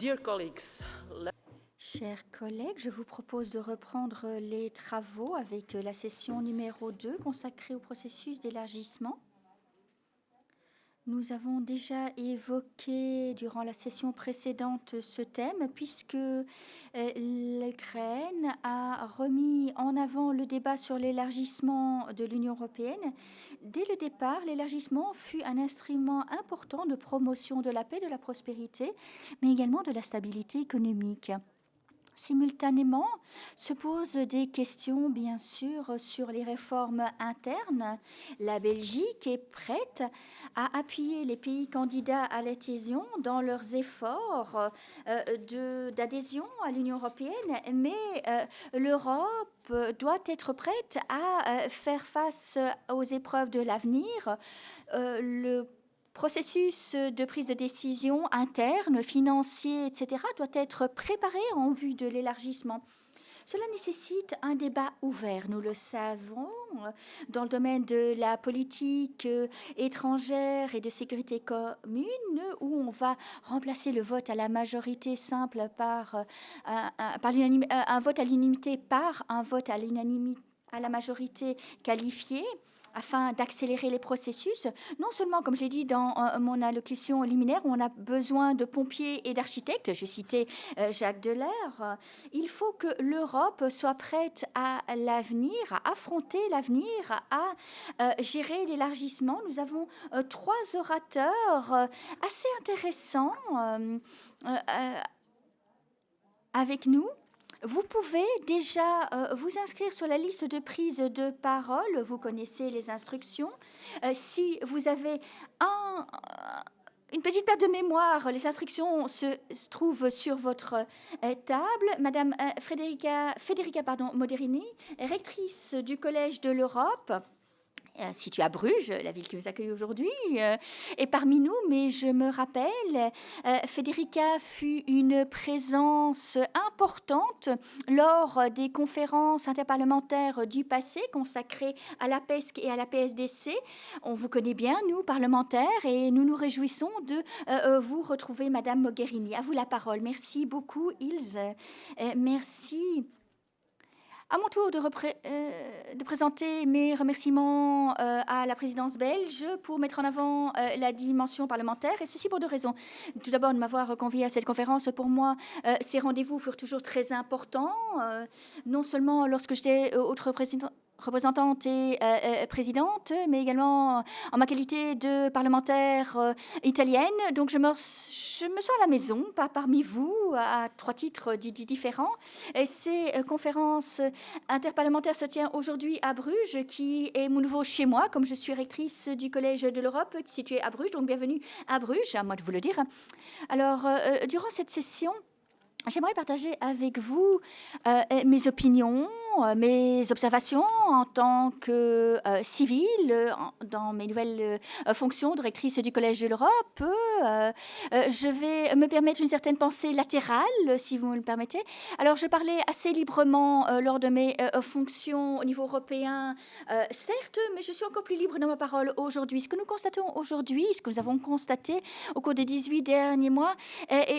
Dear colleagues, Chers collègues, je vous propose de reprendre les travaux avec la session numéro 2 consacrée au processus d'élargissement. Nous avons déjà évoqué durant la session précédente ce thème puisque l'Ukraine a remis en avant le débat sur l'élargissement de l'Union européenne. Dès le départ, l'élargissement fut un instrument important de promotion de la paix, de la prospérité, mais également de la stabilité économique. Simultanément, se posent des questions, bien sûr, sur les réformes internes. La Belgique est prête à appuyer les pays candidats à l'adhésion dans leurs efforts d'adhésion à l'Union européenne, mais l'Europe doit être prête à faire face aux épreuves de l'avenir. Le processus de prise de décision interne, financier, etc., doit être préparé en vue de l'élargissement. Cela nécessite un débat ouvert, nous le savons, dans le domaine de la politique étrangère et de sécurité commune, où on va remplacer le vote à la majorité simple par un vote à l'unanimité par un vote à la majorité qualifiée, afin d'accélérer les processus. Non seulement, comme j'ai dit dans mon allocution liminaire, on a besoin de pompiers et d'architectes, je citais Jacques Delors, il faut que l'Europe soit prête à l'avenir, à affronter l'avenir, à gérer l'élargissement. Nous avons trois orateurs assez intéressants avec nous. Vous pouvez déjà vous inscrire sur la liste de prise de parole. Vous connaissez les instructions. Si vous avez une petite perte de mémoire, les instructions se trouvent sur votre table. Madame Federica Mogherini, rectrice du Collège de l'Europe, située à Bruges, la ville qui nous accueille aujourd'hui, est parmi nous, mais je me rappelle, Federica fut une présence importante lors des conférences interparlementaires du passé consacrées à la PESC et à la PSDC. On vous connaît bien, nous, parlementaires, et nous nous réjouissons de vous retrouver, Madame Mogherini. À vous la parole. Merci beaucoup, Ilse. Merci. À mon tour de présenter mes remerciements à la présidence belge pour mettre en avant la dimension parlementaire, et ceci pour deux raisons. Tout d'abord, de m'avoir convié à cette conférence. Pour moi, ces rendez-vous furent toujours très importants, non seulement lorsque j'étais autre représentante et présidente, mais également en ma qualité de parlementaire italienne. Donc je me sens à la maison, pas parmi vous, à trois titres différents. Et ces conférences interparlementaires se tiennent aujourd'hui à Bruges, qui est mon nouveau chez moi, comme je suis rectrice du Collège de l'Europe, situé à Bruges. Donc bienvenue à Bruges, à moi de vous le dire. Alors, durant cette session, j'aimerais partager avec vous mes opinions, mes observations en tant que civile dans mes nouvelles fonctions de rectrice du Collège de l'Europe. Je vais me permettre une certaine pensée latérale, si vous me le permettez. Alors, je parlais assez librement lors de mes fonctions au niveau européen, certes, mais je suis encore plus libre dans ma parole aujourd'hui. Ce que nous constatons aujourd'hui, ce que nous avons constaté au cours des 18 derniers mois,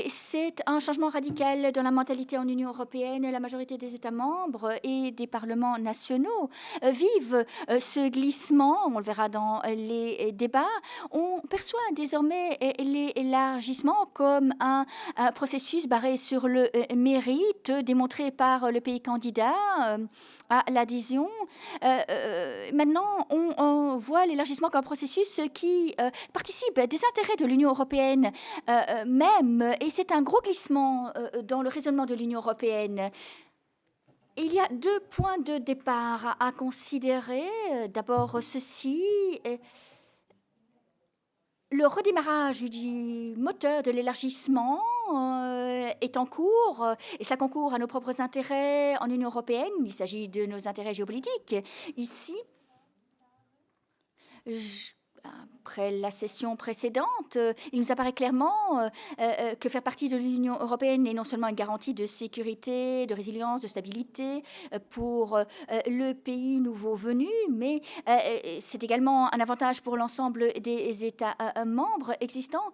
c'est un changement radical dans la mentalité en Union européenne. La majorité des États membres et des parlements nationaux vivent ce glissement, on le verra dans les débats. On perçoit désormais l'élargissement comme un processus basé sur le mérite démontré par le pays candidat à l'adhésion. Maintenant, on voit l'élargissement comme un processus qui participe des intérêts de l'Union européenne même, et c'est un gros glissement dans le raisonnement de l'Union européenne. Il y a deux points de départ à considérer. D'abord, ceci. Le redémarrage du moteur de l'élargissement est en cours, et ça concourt à nos propres intérêts en Union européenne. Il s'agit de nos intérêts géopolitiques. Ici, après la session précédente, il nous apparaît clairement que faire partie de l'Union européenne est non seulement une garantie de sécurité, de résilience, de stabilité pour le pays nouveau venu, mais c'est également un avantage pour l'ensemble des États membres existants.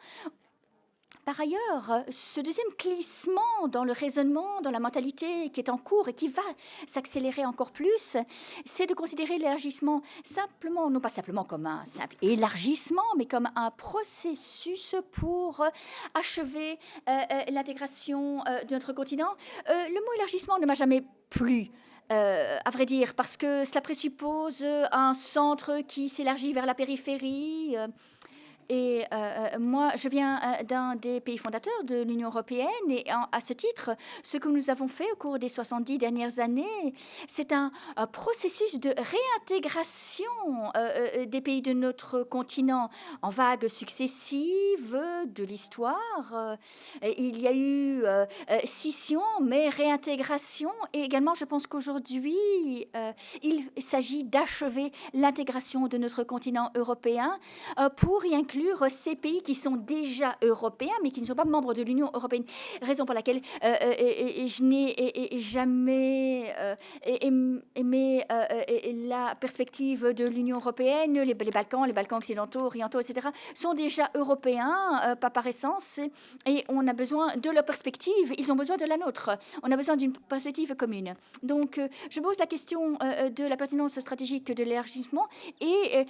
Par ailleurs, ce deuxième glissement dans le raisonnement, dans la mentalité qui est en cours et qui va s'accélérer encore plus, c'est de considérer l'élargissement simplement, non pas simplement comme un simple élargissement, mais comme un processus pour achever l'intégration de notre continent. Le mot élargissement ne m'a jamais plu. À vrai dire, parce que cela présuppose un centre qui s'élargit vers la périphérie. Et moi, je viens d'un des pays fondateurs de l'Union européenne et à ce titre, ce que nous avons fait au cours des 70 dernières années, c'est un processus de réintégration des pays de notre continent en vagues successives de l'histoire. Il y a eu scission, mais réintégration. Et également, je pense qu'aujourd'hui, il s'agit d'achever l'intégration de notre continent européen pour y inclure ces pays qui sont déjà européens, mais qui ne sont pas membres de l'Union européenne. Raison pour laquelle je n'ai jamais aimé la perspective de l'Union européenne. Les Balkans occidentaux, orientaux, etc., sont déjà européens, pas par essence, et on a besoin de leur perspective. Ils ont besoin de la nôtre. On a besoin d'une perspective commune. Donc, je pose la question de la pertinence stratégique de l'élargissement, et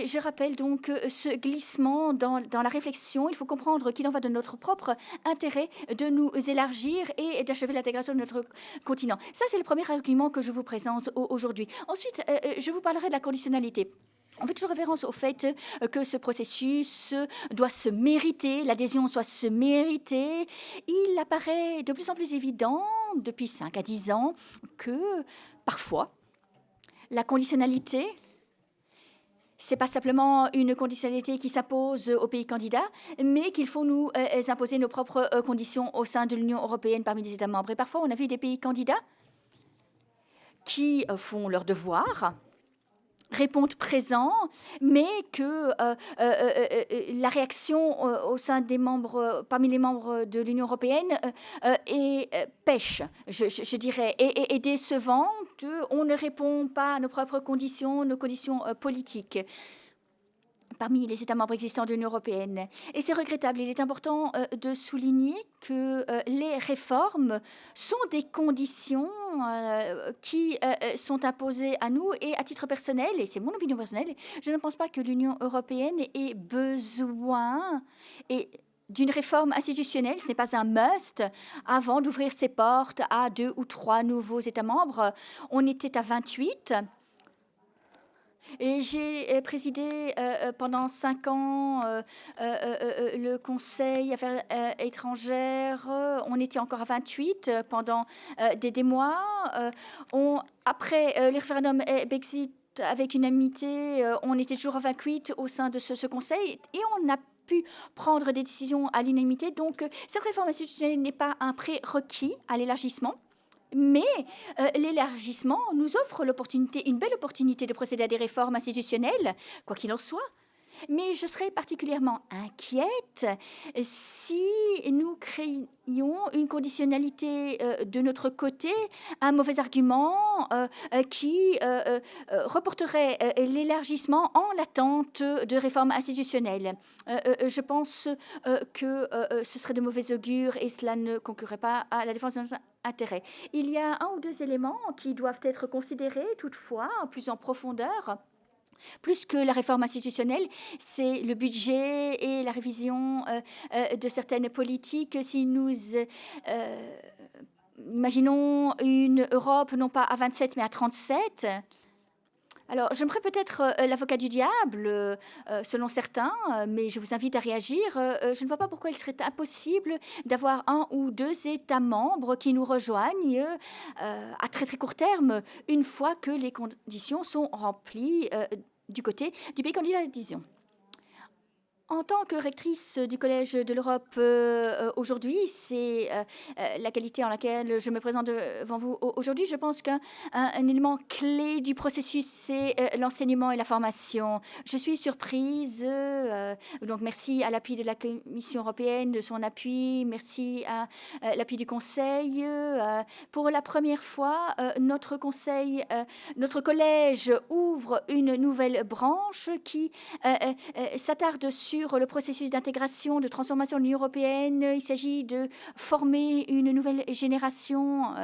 je rappelle donc ce glissement dans la réflexion. Il faut comprendre qu'il en va de notre propre intérêt de nous élargir et d'achever l'intégration de notre continent. Ça, c'est le premier argument que je vous présente aujourd'hui. Ensuite, je vous parlerai de la conditionnalité. On fait toujours référence au fait que ce processus doit se mériter, l'adhésion doit se mériter. Il apparaît de plus en plus évident, depuis 5 à 10 ans, que parfois, la conditionnalité, ce n'est pas simplement une conditionnalité qui s'impose aux pays candidats, mais qu'il faut nous imposer nos propres conditions au sein de l'Union européenne parmi les États membres. Et parfois, on a vu des pays candidats qui font leur devoir, répondent présents, mais que la réaction au sein des membres, parmi les membres de l'Union européenne pêche, je dirais, est décevante. On ne répond pas à nos propres conditions, nos conditions politiques parmi les États membres existants de l'Union européenne. Et c'est regrettable. Il est important de souligner que les réformes sont des conditions qui sont imposées à nous. Et à titre personnel, et c'est mon opinion personnelle, je ne pense pas que l'Union européenne ait besoin d'une réforme institutionnelle. Ce n'est pas un must avant d'ouvrir ses portes à 2 ou 3 nouveaux États membres. On était à 28. Et j'ai présidé pendant 5 ans le Conseil Affaires étrangères. On était encore à 28 pendant des mois. Après le référendum Brexit avec unanimité, on était toujours à 28 au sein de ce Conseil et on a pu prendre des décisions à l'unanimité. Donc, cette réforme institutionnelle n'est pas un prérequis à l'élargissement. Mais l'élargissement nous offre l'opportunité, une belle opportunité de procéder à des réformes institutionnelles, quoi qu'il en soit. Mais je serais particulièrement inquiète si nous créions une conditionnalité de notre côté, un mauvais argument qui reporterait l'élargissement en l'attente de réformes institutionnelles. Je pense que ce serait de mauvais augure et cela ne concurrerait pas à la défense de notre intérêt. Il y a 1 ou 2 éléments qui doivent être considérés toutefois plus en profondeur. Plus que la réforme institutionnelle, c'est le budget et la révision de certaines politiques. Si nous imaginons une Europe non pas à 27 mais à 37, alors je me ferai peut-être l'avocat du diable, selon certains, mais je vous invite à réagir. Je ne vois pas pourquoi il serait impossible d'avoir 1 ou 2 États membres qui nous rejoignent à très très court terme, une fois que les conditions sont remplies du côté du pays candidat à l'adhésion. En tant que rectrice du Collège de l'Europe aujourd'hui, c'est la qualité en laquelle je me présente devant vous aujourd'hui. Je pense qu'un élément clé du processus, c'est l'enseignement et la formation. Je suis surprise, donc merci à l'appui de la Commission européenne, de son appui, merci à l'appui du Conseil. Pour la première fois, notre collège ouvre une nouvelle branche qui s'attarde sur sur le processus d'intégration, de transformation de l'Union européenne. Il s'agit de former une nouvelle génération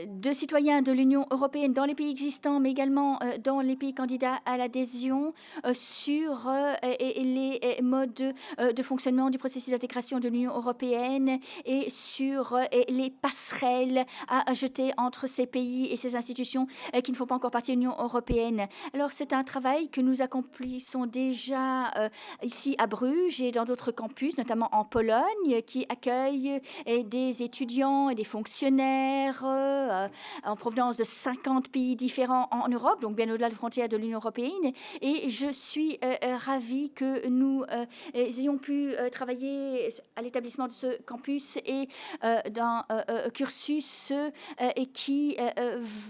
de citoyens de l'Union européenne dans les pays existants, mais également dans les pays candidats à l'adhésion, sur les modes de fonctionnement du processus d'intégration de l'Union européenne et sur les passerelles à jeter entre ces pays et ces institutions qui ne font pas encore partie de l'Union européenne. Alors, c'est un travail que nous accomplissons déjà ici à Bruges et dans d'autres campus, notamment en Pologne, qui accueillent des étudiants et des fonctionnaires en provenance de 50 pays différents en Europe, donc bien au-delà des frontières de l'Union européenne. Et je suis ravie que nous ayons pu travailler à l'établissement de ce campus et d'un cursus et qui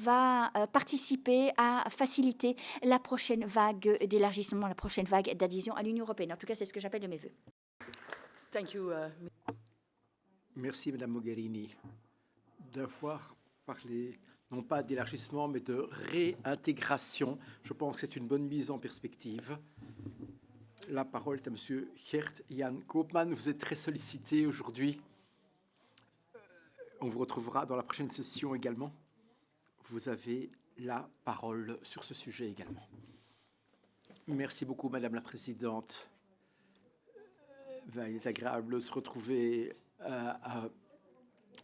va participer à faciliter la prochaine vague d'élargissement, la prochaine vague d'adhésion à l'Union européenne. En tout cas, c'est ce que j'appelle de mes voeux. Thank you. Merci, Madame Mogherini, d'avoir parlé, non pas d'élargissement, mais de réintégration. Je pense que c'est une bonne mise en perspective. La parole est à Monsieur Gert Jan Koopman. Vous êtes très sollicité aujourd'hui. On vous retrouvera dans la prochaine session également. Vous avez la parole sur ce sujet également. Merci beaucoup, Madame la Présidente. Il est agréable de se retrouver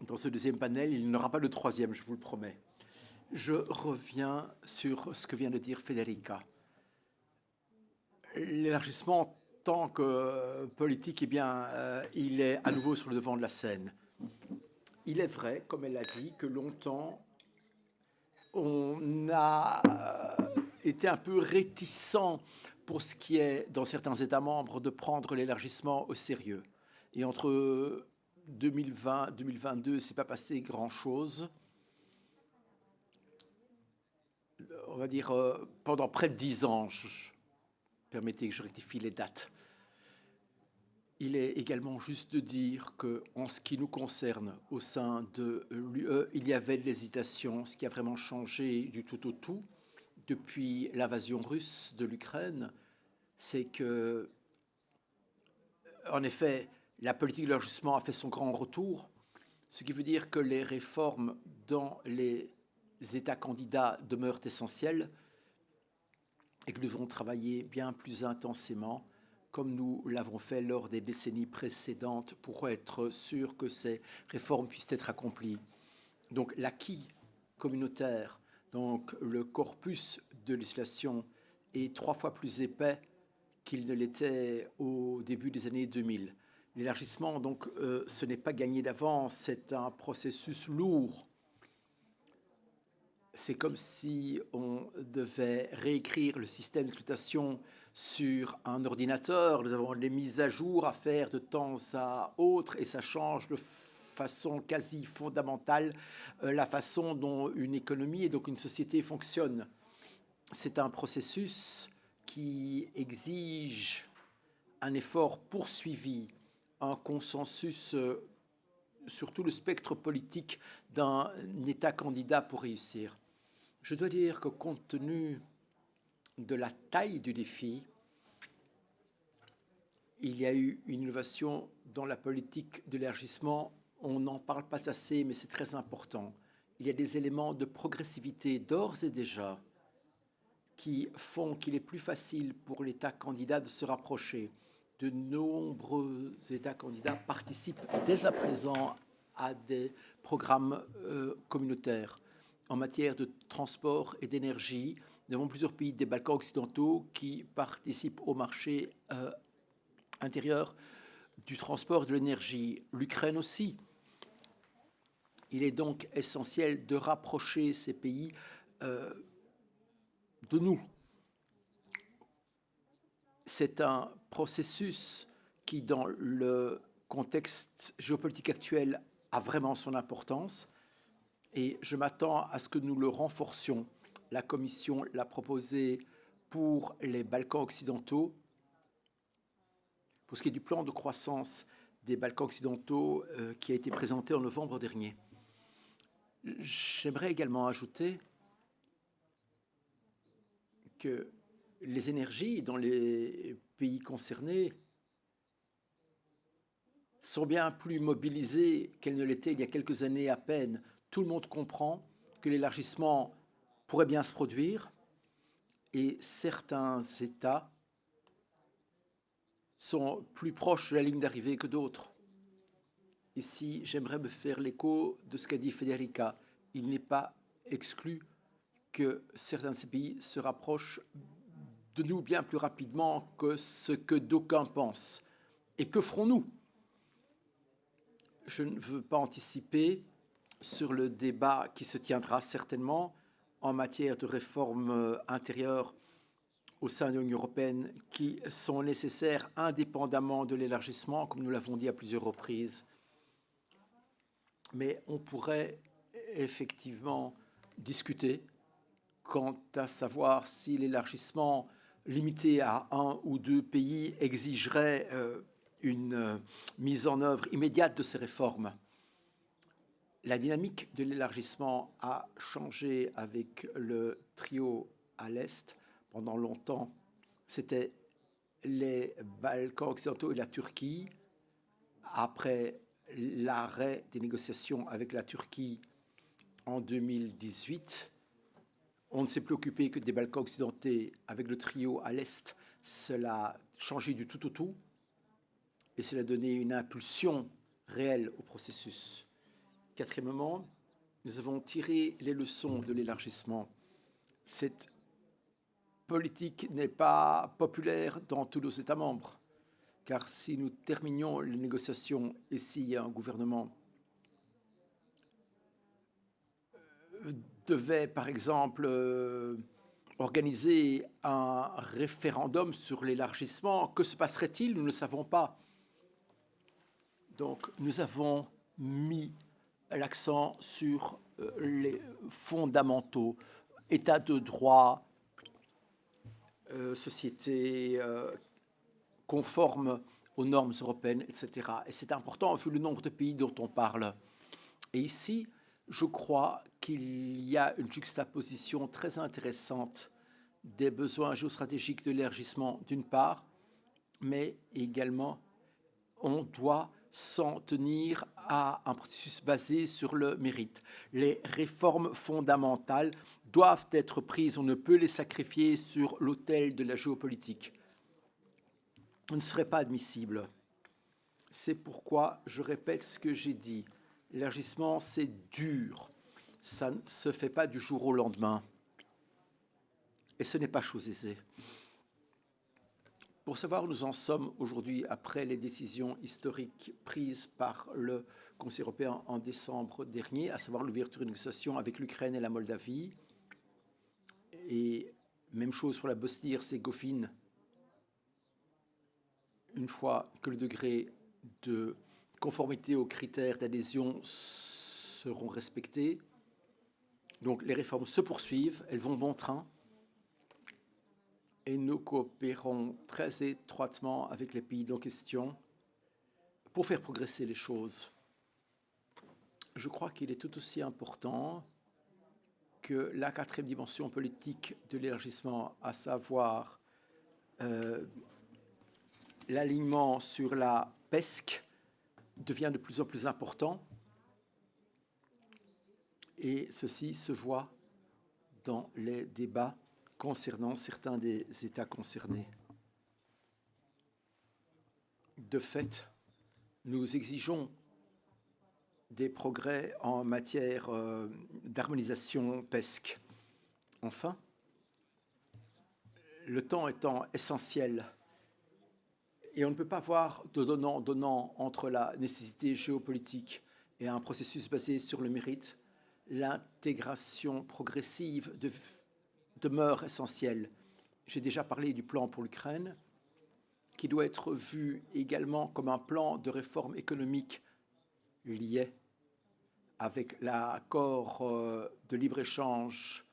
dans ce deuxième panel. Il n'y en aura pas de troisième, je vous le promets. Je reviens sur ce que vient de dire Federica. L'élargissement en tant que politique, eh bien, il est à nouveau sur le devant de la scène. Il est vrai, comme elle l'a dit, que longtemps, on a été un peu réticent pour ce qui est, dans certains États membres, de prendre l'élargissement au sérieux. Et entre 2020 et 2022, il ne s'est pas passé grand-chose. On va dire pendant près de 10 ans, permettez que je rectifie les dates. Il est également juste de dire qu'en ce qui nous concerne, au sein de l'UE, il y avait de l'hésitation. Ce qui a vraiment changé du tout au tout depuis l'invasion russe de l'Ukraine, c'est que, en effet, la politique de l'élargissement a fait son grand retour, ce qui veut dire que les réformes dans les États candidats demeurent essentielles et que nous devons travailler bien plus intensément, comme nous l'avons fait lors des décennies précédentes, pour être sûr que ces réformes puissent être accomplies. Donc l'acquis communautaire, donc le corpus de législation, est 3 fois plus épais qu'il ne l'était au début des années 2000. L'élargissement, donc, ce n'est pas gagné d'avance, c'est un processus lourd. C'est comme si on devait réécrire le système d'exploitation sur un ordinateur. Nous avons des mises à jour à faire de temps à autre et ça change de façon quasi fondamentale la façon dont une économie et donc une société fonctionne. C'est un processus qui exige un effort poursuivi, un consensus sur tout le spectre politique d'un État candidat pour réussir. Je dois dire que compte tenu de la taille du défi, il y a eu une innovation dans la politique de l'élargissement. On n'en parle pas assez, mais c'est très important. Il y a des éléments de progressivité d'ores et déjà qui font qu'il est plus facile pour l'État candidat de se rapprocher. De nombreux États candidats participent dès à présent à des programmes communautaires en matière de transport et d'énergie. Nous avons plusieurs pays des Balkans occidentaux qui participent au marché intérieur du transport et de l'énergie. L'Ukraine aussi. Il est donc essentiel de rapprocher ces pays de nous. C'est un processus qui, dans le contexte géopolitique actuel, a vraiment son importance et je m'attends à ce que nous le renforcions. La Commission l'a proposé pour les Balkans occidentaux. Pour ce qui est du plan de croissance des Balkans occidentaux qui a été présenté en novembre dernier. J'aimerais également ajouter que les énergies dans les pays concernés sont bien plus mobilisées qu'elles ne l'étaient il y a quelques années à peine. Tout le monde comprend que l'élargissement pourrait bien se produire et certains États sont plus proches de la ligne d'arrivée que d'autres. Ici, j'aimerais me faire l'écho de ce qu'a dit Federica. Il n'est pas exclu que certains de ces pays se rapprochent de nous bien plus rapidement que ce que d'aucuns pensent. Et que ferons-nous? Je ne veux pas anticiper sur le débat qui se tiendra certainement en matière de réformes intérieures au sein de l'Union européenne qui sont nécessaires indépendamment de l'élargissement, comme nous l'avons dit à plusieurs reprises. Mais on pourrait effectivement discuter quant à savoir si l'élargissement limité à 1 ou 2 pays exigerait une mise en œuvre immédiate de ces réformes. La dynamique de l'élargissement a changé avec le trio à l'Est. Pendant longtemps, c'était les Balkans occidentaux et la Turquie. Après l'arrêt des négociations avec la Turquie en 2018, on ne s'est plus occupé que des Balkans occidentaux avec le trio à l'Est. Cela a changé du tout au tout et cela a donné une impulsion réelle au processus. Quatrièmement, nous avons tiré les leçons de l'élargissement. Cette politique n'est pas populaire dans tous nos États membres, car si nous terminions les négociations et s'il y a un gouvernement devait, par exemple, organiser un référendum sur l'élargissement, que se passerait-il? Nous ne le savons pas. Donc, nous avons mis l'accent sur les fondamentaux, état de droit, société conforme aux normes européennes, etc. Et c'est important vu le nombre de pays dont on parle. Et ici, je crois qu'il y a une juxtaposition très intéressante des besoins géostratégiques de l'élargissement d'une part, mais également on doit s'en tenir à un processus basé sur le mérite. Les réformes fondamentales doivent être prises, on ne peut les sacrifier sur l'autel de la géopolitique. Ce ne serait pas admissible. C'est pourquoi je répète ce que j'ai dit. L'élargissement, c'est dur. Ça ne se fait pas du jour au lendemain. Et ce n'est pas chose aisée. Pour savoir où nous en sommes aujourd'hui, après les décisions historiques prises par le Conseil européen en décembre dernier, à savoir l'ouverture de négociations avec l'Ukraine et la Moldavie, et même chose pour la Bosnie-Herzégovine, une fois que le degré de conformité aux critères d'adhésion seront respectés. Donc les réformes se poursuivent, elles vont bon train et nous coopérons très étroitement avec les pays en question pour faire progresser les choses. Je crois qu'il est tout aussi important que la quatrième dimension politique de l'élargissement, à savoir l'alignement sur la PESC, devient de plus en plus important. Et ceci se voit dans les débats concernant certains des États concernés. De fait, nous exigeons des progrès en matière d'harmonisation PESC. Enfin, le temps étant essentiel, et on ne peut pas voir de donnant-donnant entre la nécessité géopolitique et un processus basé sur le mérite, l'intégration progressive demeure essentielle. J'ai déjà parlé du plan pour l'Ukraine, qui doit être vu également comme un plan de réforme économique lié avec l'accord de libre-échange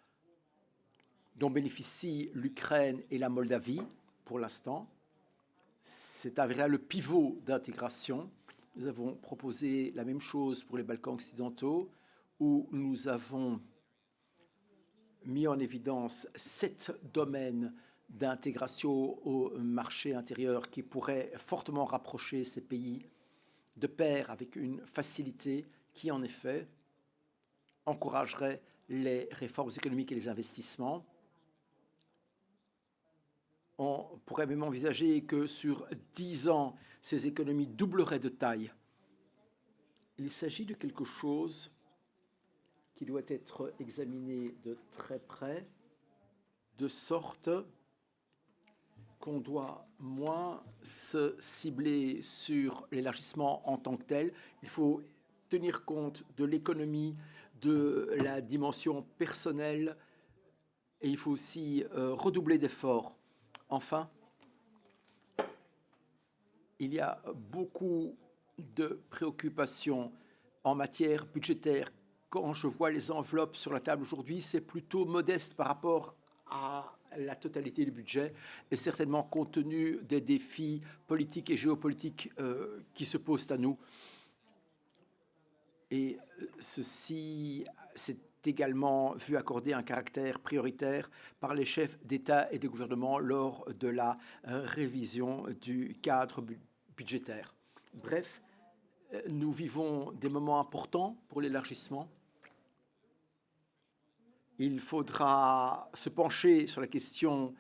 dont bénéficient l'Ukraine et la Moldavie pour l'instant. C'est un véritable pivot d'intégration. Nous avons proposé la même chose pour les Balkans occidentaux, où nous avons mis en évidence 7 domaines d'intégration au marché intérieur qui pourrait fortement rapprocher ces pays de pair avec une facilité qui, en effet, encouragerait les réformes économiques et les investissements. On pourrait même envisager que sur 10 ans, ces économies doubleraient de taille. Il s'agit de quelque chose qui doit être examiné de très près, de sorte qu'on doit moins se cibler sur l'élargissement en tant que tel. Il faut tenir compte de l'économie, de la dimension personnelle, et il faut aussi redoubler d'efforts. Enfin, il y a beaucoup de préoccupations en matière budgétaire. Quand je vois les enveloppes sur la table aujourd'hui, c'est plutôt modeste par rapport à la totalité du budget et certainement compte tenu des défis politiques et géopolitiques qui se posent à nous. Et ceci s'est également vu accorder un caractère prioritaire par les chefs d'État et de gouvernement lors de la révision du cadre budgétaire. Bref, nous vivons des moments importants pour l'élargissement. Il faudra se pencher sur la question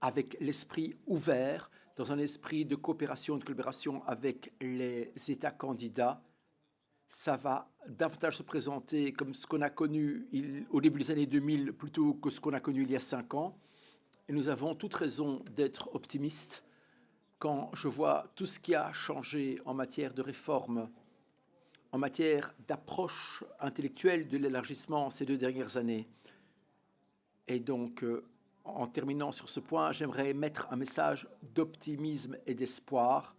avec l'esprit ouvert, dans un esprit de coopération et de collaboration avec les États candidats. Ça va davantage se présenter comme ce qu'on a connu au début des années 2000 plutôt que ce qu'on a connu il y a 5 ans. Et nous avons toute raison d'être optimistes quand je vois tout ce qui a changé en matière de réforme, en matière d'approche intellectuelle de l'élargissement ces 2 dernières années. Et donc, en terminant sur ce point, j'aimerais mettre un message d'optimisme et d'espoir.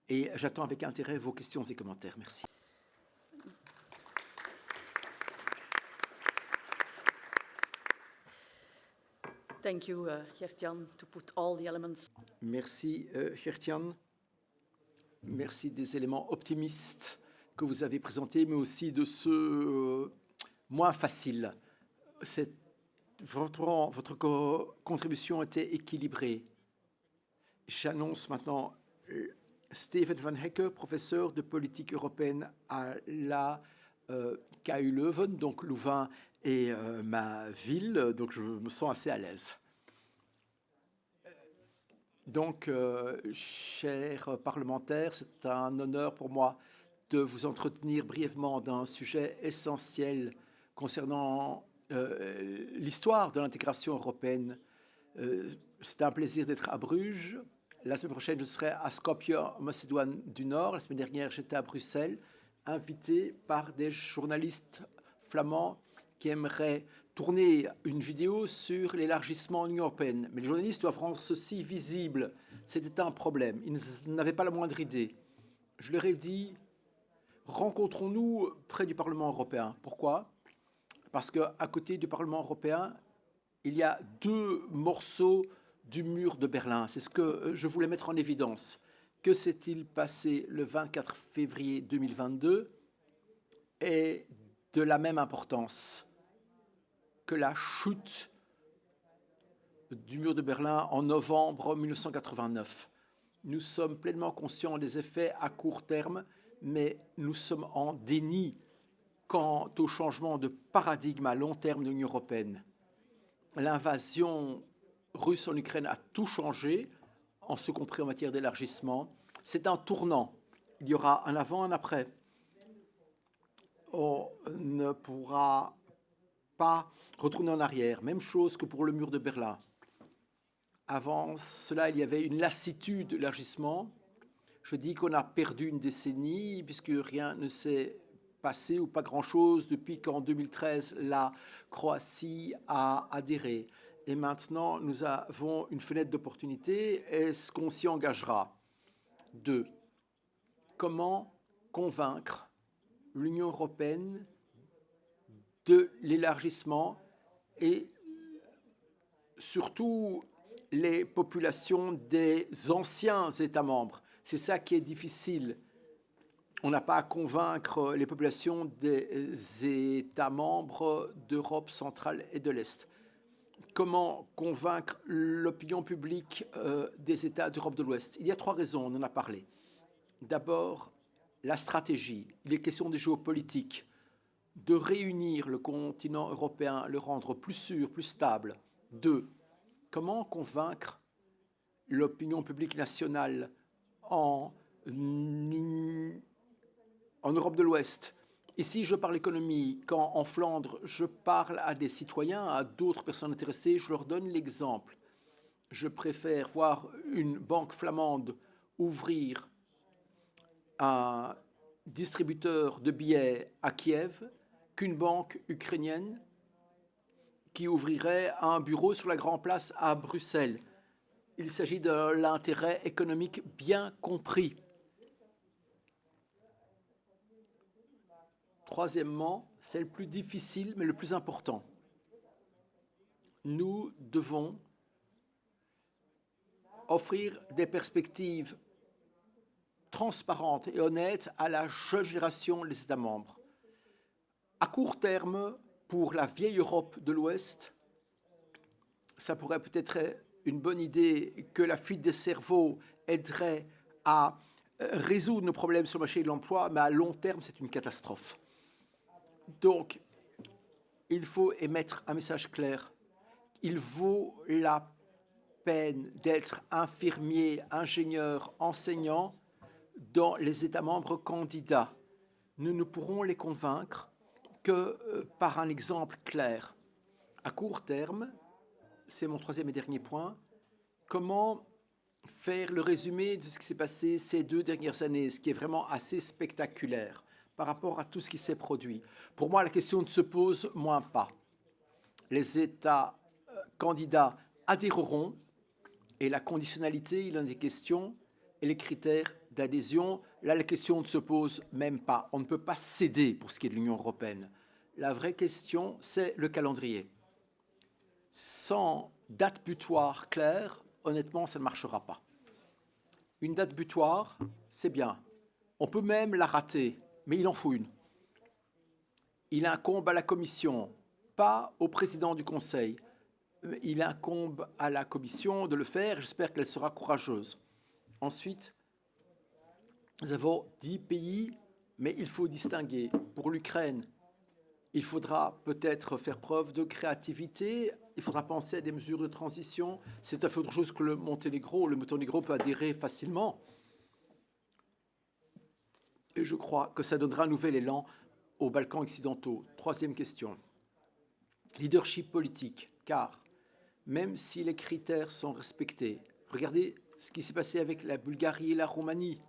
Et j'attends avec intérêt vos questions et commentaires. Merci. Thank you, Gert-Jan, to put all the elements. Merci, Gert-Jan. Merci des éléments optimistes que vous avez présentés, mais aussi de ceux moins faciles. Votre contribution était équilibrée. J'annonce maintenant Steven Van Hecke, professeur de politique européenne à la KU Leuven, donc Louvain est ma ville, donc je me sens assez à l'aise. Donc, chers parlementaires, c'est un honneur pour moi de vous entretenir brièvement d'un sujet essentiel concernant l'histoire de l'intégration européenne. C'est un plaisir d'être à Bruges. La semaine prochaine, je serai à Skopje, en Macédoine du Nord. La semaine dernière, j'étais à Bruxelles, invité par des journalistes flamands qui aimeraient tourner une vidéo sur l'élargissement de l'Union européenne. Mais les journalistes doivent rendre ceci visible. C'était un problème. Ils n'avaient pas la moindre idée. Je leur ai dit, rencontrons-nous près du Parlement européen. Pourquoi ? Parce qu'à côté du Parlement européen, il y a 2 morceaux du mur de Berlin. C'est ce que je voulais mettre en évidence. Que s'est-il passé le 24 février 2022 est de la même importance que la chute du mur de Berlin en novembre 1989. Nous sommes pleinement conscients des effets à court terme, mais nous sommes en déni quant au changement de paradigme à long terme de l'Union européenne. L'invasion russe en Ukraine a tout changé, en ce compris en matière d'élargissement. C'est un tournant. Il y aura un avant, un après. On ne pourra pas retourner en arrière. Même chose que pour le mur de Berlin. Avant cela, il y avait une lassitude de l'élargissement. Je dis qu'on a perdu une décennie puisque rien ne s'est passé ou pas grand-chose depuis qu'en 2013, la Croatie a adhéré. Et maintenant, nous avons une fenêtre d'opportunité. Est-ce qu'on s'y engagera ? 2. Comment convaincre l'Union européenne de l'élargissement et surtout les populations des anciens États membres. C'est ça qui est difficile. On n'a pas à convaincre les populations des États membres d'Europe centrale et de l'Est. comment convaincre l'opinion publique des États d'Europe de l'Ouest? Il y a 3 raisons, on en a parlé. D'abord, la stratégie. Il est question de géopolitique, de réunir le continent européen, le rendre plus sûr, plus stable. 2, comment convaincre l'opinion publique nationale en Europe de l'Ouest? Ici, je parle économie. Quand en Flandre, je parle à des citoyens, à d'autres personnes intéressées, je leur donne l'exemple. Je préfère voir une banque flamande ouvrir un distributeur de billets à Kiev qu'une banque ukrainienne qui ouvrirait un bureau sur la Grande Place à Bruxelles. Il s'agit de l'intérêt économique bien compris. Troisièmement, c'est le plus difficile, mais le plus important. Nous devons offrir des perspectives transparentes et honnêtes à la jeune génération des États membres. À court terme, pour la vieille Europe de l'Ouest, ça pourrait peut-être être une bonne idée que la fuite des cerveaux aiderait à résoudre nos problèmes sur le marché de l'emploi, mais à long terme, c'est une catastrophe. Donc, il faut émettre un message clair. Il vaut la peine d'être infirmier, ingénieur, enseignant dans les États membres candidats. Nous ne pourrons les convaincre que par un exemple clair. À court terme, c'est mon 3e et dernier point, comment faire le résumé de ce qui s'est passé ces 2 dernières années, ce qui est vraiment assez spectaculaire par rapport à tout ce qui s'est produit. Pour moi, la question ne se pose moins pas. Les États candidats adhéreront et la conditionnalité, il en est question, et les critères d'adhésion, là, la question ne se pose même pas. On ne peut pas céder pour ce qui est de l'Union européenne. La vraie question, c'est le calendrier. Sans date butoir claire, honnêtement, ça ne marchera pas. Une date butoir, c'est bien. On peut même la rater, mais il en faut une. Il incombe à la Commission, pas au président du Conseil. Il incombe à la Commission de le faire. J'espère qu'elle sera courageuse. Ensuite, nous avons 10 pays, mais il faut distinguer. Pour l'Ukraine, il faudra peut-être faire preuve de créativité. Il faudra penser à des mesures de transition. C'est tout à fait autre chose que le Monténégro. Le Monténégro peut adhérer facilement. Et je crois que ça donnera un nouvel élan aux Balkans occidentaux. 3e question. Leadership politique, car même si les critères sont respectés, regardez ce qui s'est passé avec la Bulgarie et la Roumanie,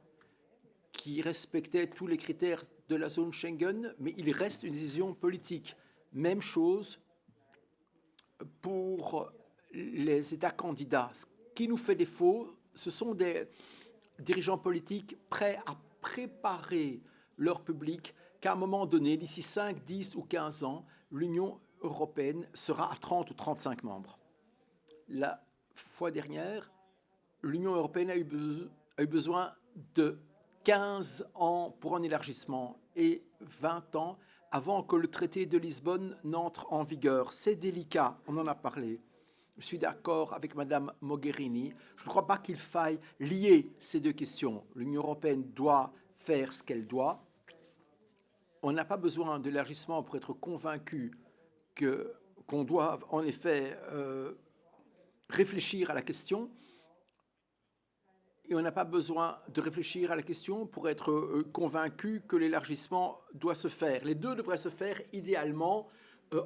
qui respectaient tous les critères de la zone Schengen, mais il reste une décision politique. Même chose pour les États candidats. Ce qui nous fait défaut, ce sont des dirigeants politiques prêts à préparer leur public qu'à un moment donné, d'ici 5, 10 ou 15 ans, l'Union européenne sera à 30 ou 35 membres. La fois dernière, l'Union européenne a eu besoin de 15 ans pour un élargissement et 20 ans avant que le traité de Lisbonne n'entre en vigueur. C'est délicat, on en a parlé. Je suis d'accord avec Madame Mogherini. Je ne crois pas qu'il faille lier ces 2 questions. L'Union européenne doit faire ce qu'elle doit. On n'a pas besoin d'élargissement pour être convaincu qu'on doit en effet réfléchir à la question. Et on n'a pas besoin de réfléchir à la question pour être convaincu que l'élargissement doit se faire. Les 2 devraient se faire idéalement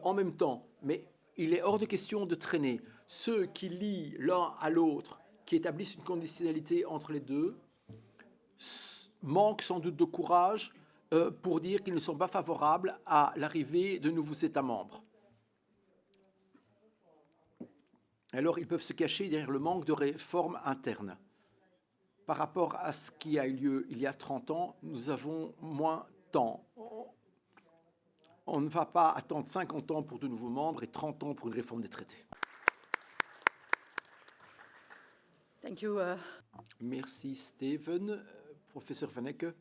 en même temps. Mais il est hors de question de traîner. Ceux qui lient l'un à l'autre, qui établissent une conditionnalité entre les 2, manquent sans doute de courage pour dire qu'ils ne sont pas favorables à l'arrivée de nouveaux États membres. Alors, ils peuvent se cacher derrière le manque de réformes internes. Par rapport à ce qui a eu lieu il y a 30 ans, nous avons moins de temps. On ne va pas attendre 50 ans pour de nouveaux membres et 30 ans pour une réforme des traités. Thank you. Merci Steven, professeur Van Ecke.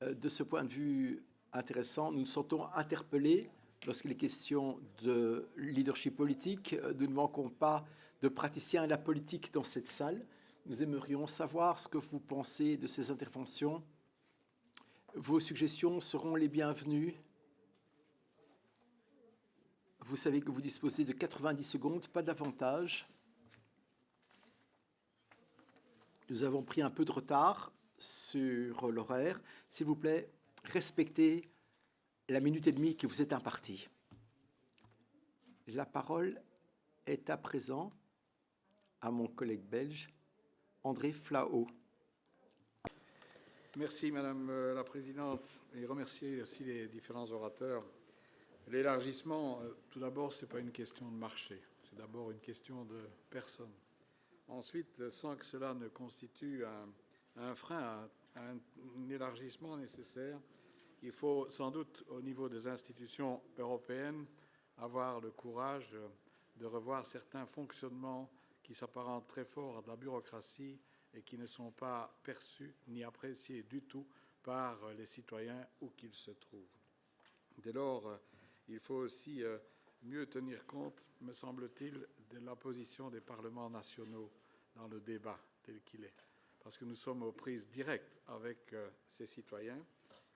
De ce point de vue intéressant, nous nous sentons interpellés. lorsqu'il est question de leadership politique. Nous ne manquons pas de praticiens de la politique dans cette salle. Nous aimerions savoir ce que vous pensez de ces interventions. Vos suggestions seront les bienvenues. Vous savez que vous disposez de 90 secondes, pas davantage. Nous avons pris un peu de retard sur l'horaire. S'il vous plaît, respectez la minute et demie que vous êtes impartie. La parole est à présent à mon collègue belge, André Flao. Merci Madame la Présidente et remercier aussi les différents orateurs. L'élargissement, tout d'abord, ce n'est pas une question de marché, c'est d'abord une question de personnes. Ensuite, sans que cela ne constitue un frein à un élargissement nécessaire, il faut sans doute, au niveau des institutions européennes, avoir le courage de revoir certains fonctionnements qui s'apparentent très fort à de la bureaucratie et qui ne sont pas perçus ni appréciés du tout par les citoyens où qu'ils se trouvent. Dès lors, il faut aussi mieux tenir compte, me semble-t-il, de la position des parlements nationaux dans le débat tel qu'il est. Parce que nous sommes aux prises directes avec ces citoyens.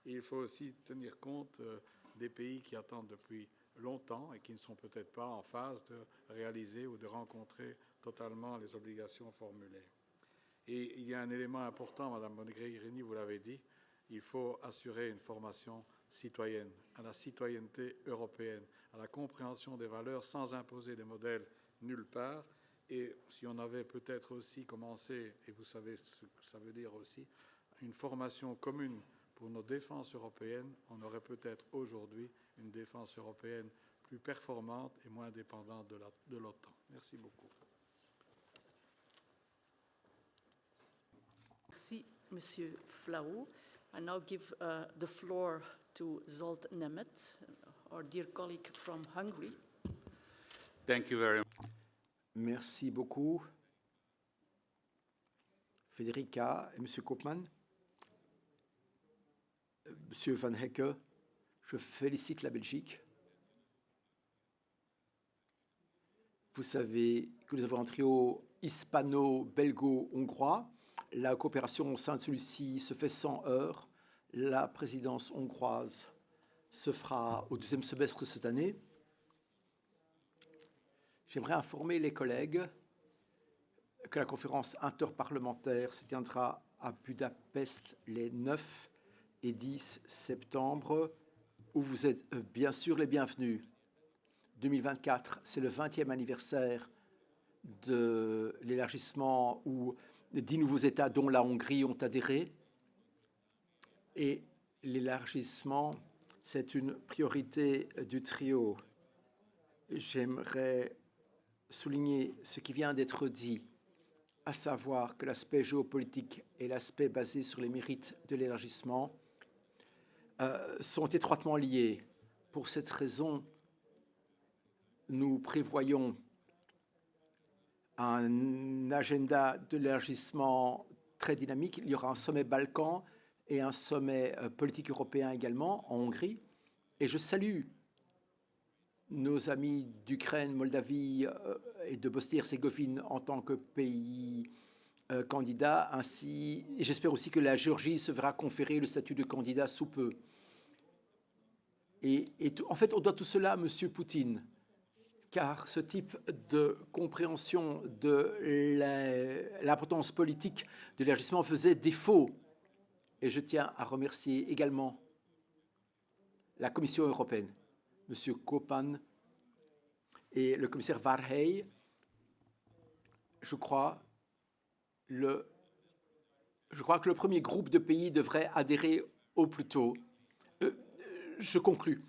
Et il faut aussi tenir compte des pays qui attendent depuis longtemps et qui ne sont peut-être pas en phase de réaliser ou de rencontrer totalement les obligations formulées. Et il y a un élément important, Madame Mogherini, vous l'avez dit, il faut assurer une formation citoyenne, à la citoyenneté européenne, à la compréhension des valeurs sans imposer des modèles nulle part. Et si on avait peut-être aussi commencé, et vous savez ce que ça veut dire aussi, une formation commune pour nos défenses européennes, on aurait peut-être aujourd'hui une défense européenne plus performante et moins dépendante de l'OTAN. Merci beaucoup. Merci, Monsieur Flao. I now give the floor to Zsolt Nemet, our dear colleague from Hungary. Thank you very much. Merci beaucoup. Federica et Monsieur Koopman. Monsieur Van Hecke, je félicite la Belgique. Vous savez que nous avons un trio hispano-belgo-hongrois. La coopération au sein de celui-ci se fait sans heurts. La présidence hongroise se fera au deuxième semestre cette année. J'aimerais informer les collègues que la conférence interparlementaire se tiendra à Budapest les 9 et 10 septembre, où vous êtes bien sûr les bienvenus. 2024, c'est le 20e anniversaire de l'élargissement où 10 nouveaux États, dont la Hongrie, ont adhéré. Et l'élargissement, c'est une priorité du trio. J'aimerais souligner ce qui vient d'être dit, à savoir que l'aspect géopolitique et l'aspect basé sur les mérites de l'élargissement sont étroitement liés. Pour cette raison, nous prévoyons un agenda de l'élargissement très dynamique. Il y aura un sommet Balkan et un sommet politique européen également en Hongrie. Et je salue nos amis d'Ukraine, Moldavie et de Bosnie-Herzégovine en tant que pays candidat. Ainsi, et j'espère aussi que la Géorgie se verra conférer le statut de candidat sous peu. En fait, on doit tout cela à M. Poutine, car ce type de compréhension de l'importance politique de l'élargissement faisait défaut. Et je tiens à remercier également la Commission européenne, M. Koopman et le commissaire Varhey. Je crois que le premier groupe de pays devrait adhérer au plus tôt. Je conclus.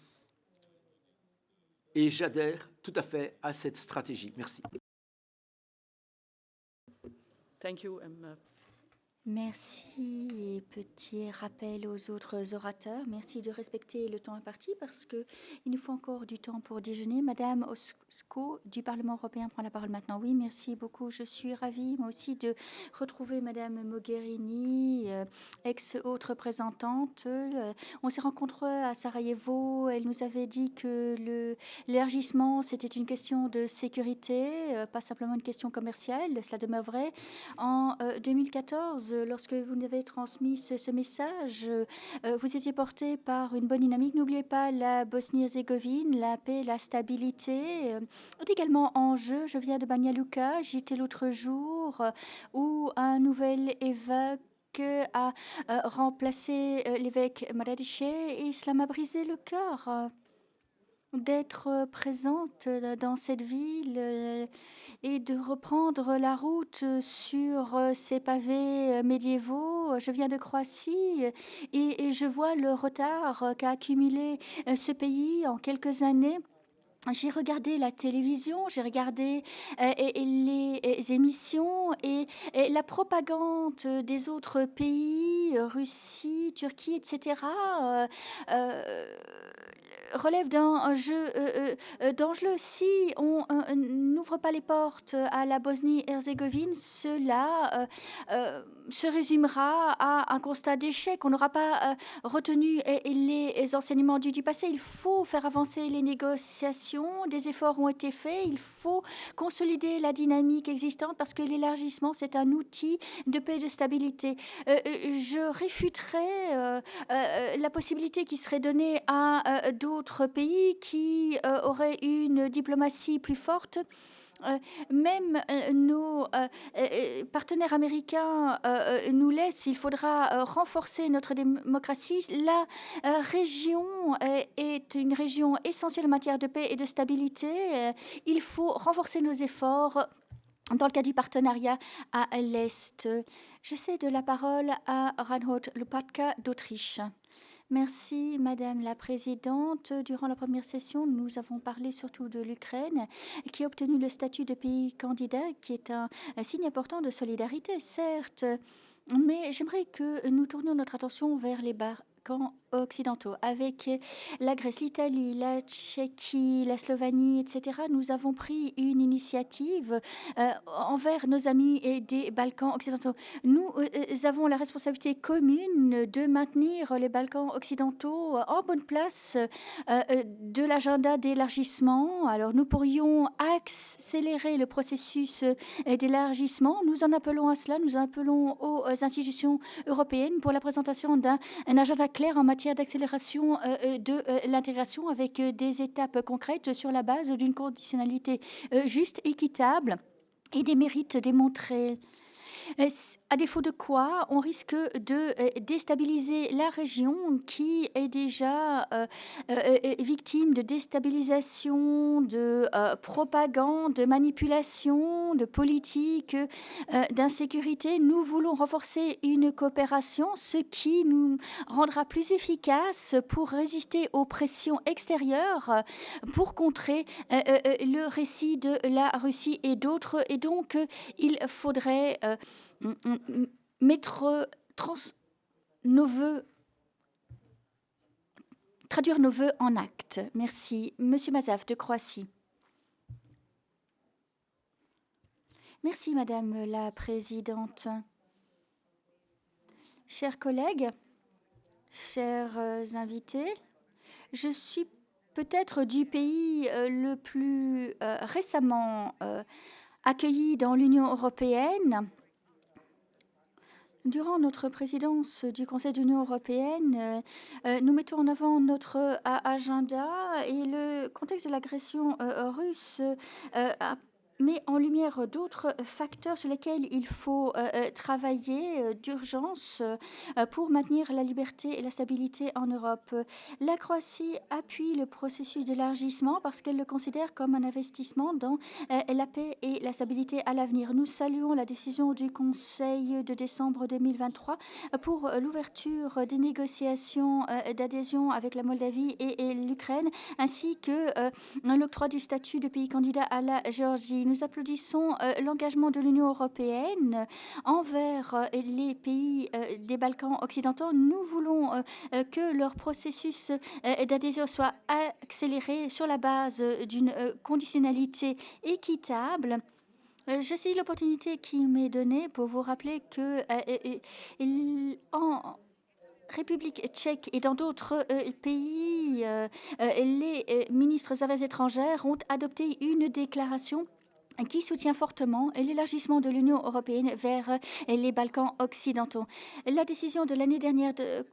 Et j'adhère tout à fait à cette stratégie. Merci. Thank you. Merci et petit rappel aux autres orateurs. Merci de respecter le temps imparti parce qu'il nous faut encore du temps pour déjeuner. Madame Osko du Parlement européen prend la parole maintenant. Oui, merci beaucoup. Je suis ravie, moi aussi, de retrouver Madame Mogherini, ex-haute représentante. On s'est rencontrés à Sarajevo. Elle nous avait dit que l'élargissement, c'était une question de sécurité, pas simplement une question commerciale. Cela demeure vrai. En 2014, lorsque vous nous avez transmis ce message, vous étiez porté par une bonne dynamique. N'oubliez pas la Bosnie-Herzégovine, la paix, la stabilité est également en jeu. Je viens de Banja Luka, j'y étais l'autre jour où un nouvel évêque a remplacé l'évêque Maradiche et cela m'a brisé le cœur d'être présente dans cette ville et de reprendre la route sur ces pavés médiévaux. Je viens de Croatie et je vois le retard qu'a accumulé ce pays en quelques années. J'ai regardé la télévision, j'ai regardé les émissions et la propagande des autres pays, Russie, Turquie, etc., relève d'un jeu dangereux. Si on n'ouvre pas les portes à la Bosnie-Herzégovine, cela se résumera à un constat d'échec. On n'aura pas retenu les enseignements du passé. Il faut faire avancer les négociations. Des efforts ont été faits. Il faut consolider la dynamique existante parce que l'élargissement, c'est un outil de paix et de stabilité. Je réfuterai la possibilité qui serait donnée à d'autres pays qui auraient une diplomatie plus forte. Même nos partenaires américains nous laissent. Il faudra renforcer notre démocratie. La région est une région essentielle en matière de paix et de stabilité. Il faut renforcer nos efforts dans le cadre du partenariat à l'Est. Je cède la parole à Reinhold Lopatka d'Autriche. Merci, Madame la Présidente. Durant la première session, nous avons parlé surtout de l'Ukraine, qui a obtenu le statut de pays candidat, qui est un signe important de solidarité, certes, mais j'aimerais que nous tournions notre attention vers les Balkans occidentaux. Avec la Grèce, l'Italie, la Tchéquie, la Slovénie, etc., nous avons pris une initiative envers nos amis des Balkans occidentaux. Nous avons la responsabilité commune de maintenir les Balkans occidentaux en bonne place de l'agenda d'élargissement. Alors, nous pourrions accélérer le processus d'élargissement. Nous en appelons à cela, nous en appelons aux institutions européennes pour la présentation d'un agenda clair en matière d'accélération de l'intégration avec des étapes concrètes sur la base d'une conditionnalité juste, équitable et des mérites démontrés. À défaut de quoi, on risque de déstabiliser la région qui est déjà victime de déstabilisation, de propagande, de manipulation, de politique, d'insécurité. Nous voulons renforcer une coopération, ce qui nous rendra plus efficaces pour résister aux pressions extérieures, pour contrer le récit de la Russie et d'autres. Et donc, il faudrait traduire nos vœux en actes. Merci. Monsieur Mazaf de Croatie. Merci, Madame la Présidente. Chers collègues, chers invités, je suis peut-être du pays le plus récemment accueilli dans l'Union européenne. Durant notre présidence du Conseil de l'Union européenne, nous mettons en avant notre agenda et le contexte de l'agression russe met en lumière d'autres facteurs sur lesquels il faut travailler d'urgence pour maintenir la liberté et la stabilité en Europe. La Croatie appuie le processus d'élargissement parce qu'elle le considère comme un investissement dans la paix et la stabilité à l'avenir. Nous saluons la décision du Conseil de décembre 2023 pour l'ouverture des négociations d'adhésion avec la Moldavie et l'Ukraine, ainsi que l'octroi du statut de pays candidat à la Géorgie. Merci. Nous applaudissons l'engagement de l'Union européenne envers les pays des Balkans occidentaux. Nous voulons que leur processus d'adhésion soit accéléré sur la base d'une conditionnalité équitable. Je saisis l'opportunité qui m'est donnée pour vous rappeler que en République tchèque et dans d'autres pays, les ministres des Affaires étrangères ont adopté une déclaration qui soutient fortement l'élargissement de l'Union européenne vers les Balkans occidentaux. La décision de l'année dernière de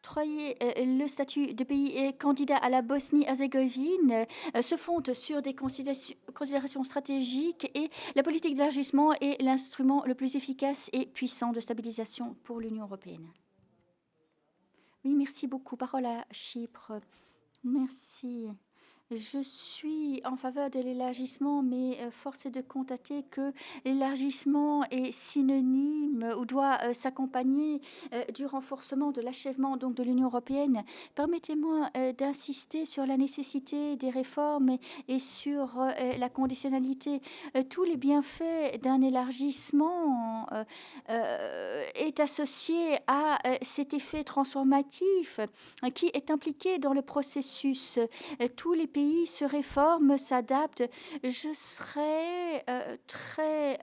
octroyer le statut de pays candidat à la Bosnie-Herzégovine se fonde sur des considérations stratégiques et la politique d'élargissement est l'instrument le plus efficace et puissant de stabilisation pour l'Union européenne. Oui, merci beaucoup. Parole à Chypre. Merci. Je suis en faveur de l'élargissement, mais force est de constater que l'élargissement est synonyme ou doit s'accompagner du renforcement de l'achèvement donc de l'Union européenne. Permettez-moi d'insister sur la nécessité des réformes et sur la conditionnalité. Tous les bienfaits d'un élargissement est associé à cet effet transformatif qui est impliqué dans le processus. Tous les pays se réforment, s'adaptent. Je serais très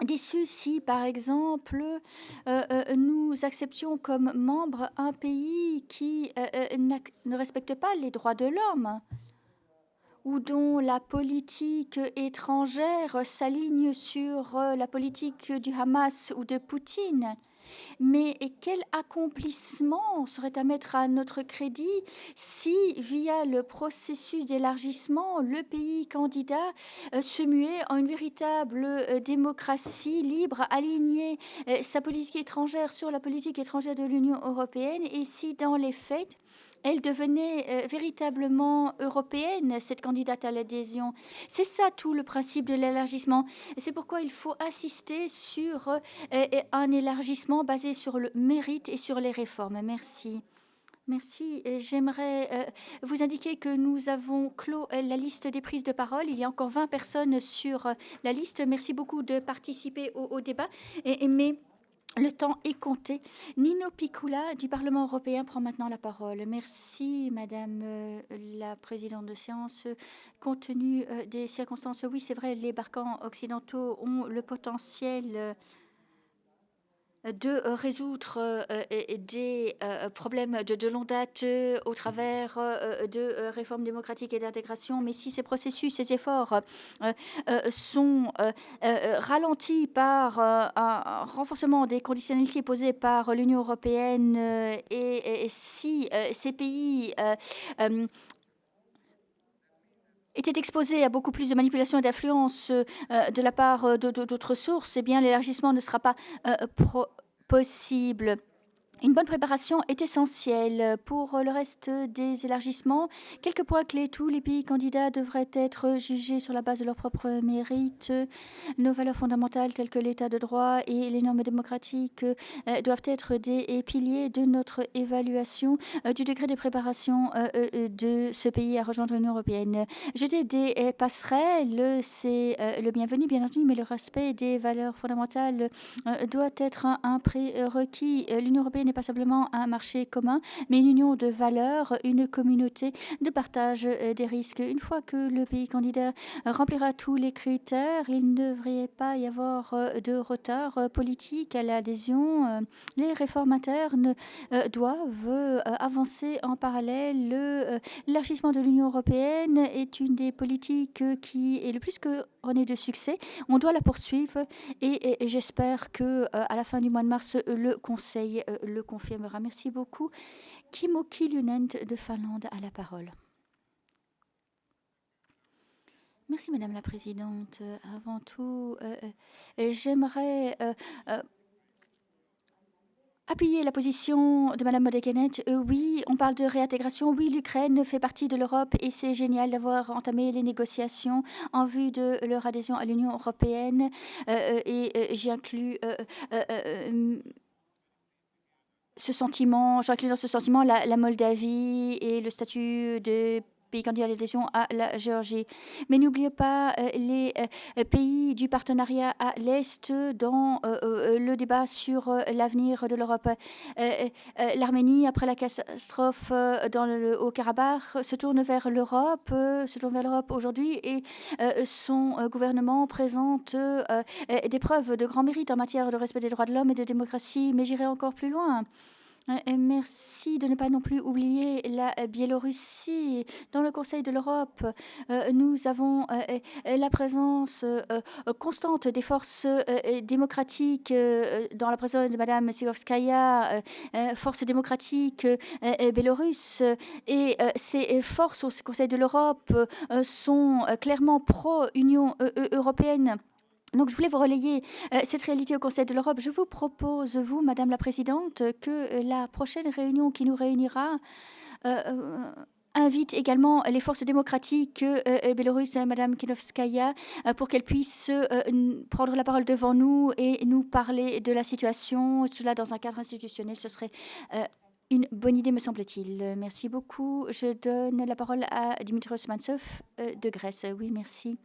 déçue si, par exemple, nous acceptions comme membre un pays qui ne respecte pas les droits de l'homme ou dont la politique étrangère s'aligne sur la politique du Hamas ou de Poutine. Mais quel accomplissement serait à mettre à notre crédit si, via le processus d'élargissement, le pays candidat se muait en une véritable démocratie libre, alignait sa politique étrangère sur la politique étrangère de l'Union européenne, et si, dans les faits, elle devenait véritablement européenne, cette candidate à l'adhésion. C'est ça tout le principe de l'élargissement. C'est pourquoi il faut insister sur un élargissement basé sur le mérite et sur les réformes. Merci. Merci. J'aimerais vous indiquer que nous avons clos la liste des prises de parole. Il y a encore 20 personnes sur la liste. Merci beaucoup de participer au débat. Mais le temps est compté. Nino Piccola du Parlement européen prend maintenant la parole. Merci, Madame la Présidente de séance. Compte tenu des circonstances, oui, c'est vrai, les Balkans occidentaux ont le potentiel de résoudre des problèmes de longue date au travers de réformes démocratiques et d'intégration. Mais si ces processus, ces efforts sont ralentis par un renforcement des conditionnalités posées par l'Union européenne et si ces pays étaient exposés à beaucoup plus de manipulation et d'influence de la part d'autres sources, eh bien l'élargissement ne sera pas possible. Une bonne préparation est essentielle pour le reste des élargissements. Quelques points clés. Tous les pays candidats devraient être jugés sur la base de leurs propres mérites. Nos valeurs fondamentales telles que l'état de droit et les normes démocratiques doivent être des piliers de notre évaluation du degré de préparation de ce pays à rejoindre l'Union européenne. Jeter des passerelles, c'est le bienvenu, bien entendu, mais le respect des valeurs fondamentales doit être un prérequis. L'Union européenne n'est pas simplement un marché commun, mais une union de valeurs, une communauté de partage des risques. Une fois que le pays candidat remplira tous les critères, il ne devrait pas y avoir de retard politique à l'adhésion. Les réformes internes doivent avancer en parallèle. L'élargissement de l'Union européenne est une des politiques qui est le plus couronnée de succès. On doit la poursuivre et j'espère que à la fin du mois de mars, le Conseil le confirmera. Merci beaucoup. Kimmo Kiljunen de Finlande a la parole. Merci, Madame la Présidente. Avant tout, j'aimerais appuyer la position de Madame Modéganet. Oui, on parle de réintégration. Oui, l'Ukraine fait partie de l'Europe et c'est génial d'avoir entamé les négociations en vue de leur adhésion à l'Union européenne. Et j'y inclus ce sentiment, j'inclus dans ce sentiment la Moldavie et le statut de pays candidat à l'adhésion à la Géorgie. Mais n'oubliez pas les pays du partenariat à l'Est dans le débat sur l'avenir de l'Europe. L'Arménie, après la catastrophe au Karabakh, se tourne vers l'Europe, aujourd'hui et son gouvernement présente des preuves de grand mérite en matière de respect des droits de l'homme et de démocratie, mais j'irai encore plus loin. Merci de ne pas non plus oublier la Biélorussie. Dans le Conseil de l'Europe, nous avons la présence constante des forces démocratiques dans la présence de Mme Sigovskaya, forces démocratiques biélorusses. Et ces forces au Conseil de l'Europe sont clairement pro-Union européenne. Donc, je voulais vous relayer cette réalité au Conseil de l'Europe. Je vous propose, vous, Madame la Présidente, que la prochaine réunion qui nous réunira invite également les forces démocratiques biélorusses, Madame Kinovskaya, pour qu'elle puisse prendre la parole devant nous et nous parler de la situation, cela dans un cadre institutionnel. Ce serait une bonne idée, me semble-t-il. Merci beaucoup. Je donne la parole à Dimitrios Mantsov de Grèce. Oui, merci.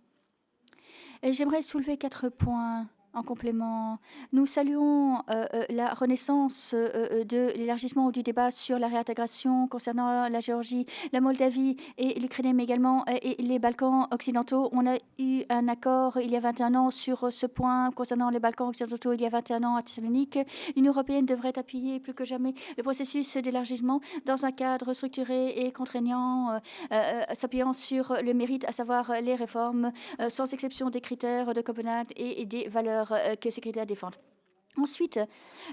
J'aimerais soulever 4 points en complément. Nous saluons la renaissance de l'élargissement ou du débat sur la réintégration concernant la Géorgie, la Moldavie et l'Ukraine, mais également et les Balkans occidentaux. On a eu un accord il y a 21 ans sur ce point concernant les Balkans occidentaux il y a 21 ans à Thessalonique. L'Union européenne devrait appuyer plus que jamais le processus d'élargissement dans un cadre structuré et contraignant, s'appuyant sur le mérite, à savoir les réformes, sans exception des critères de Copenhague et des valeurs que ces critères défendent. Ensuite,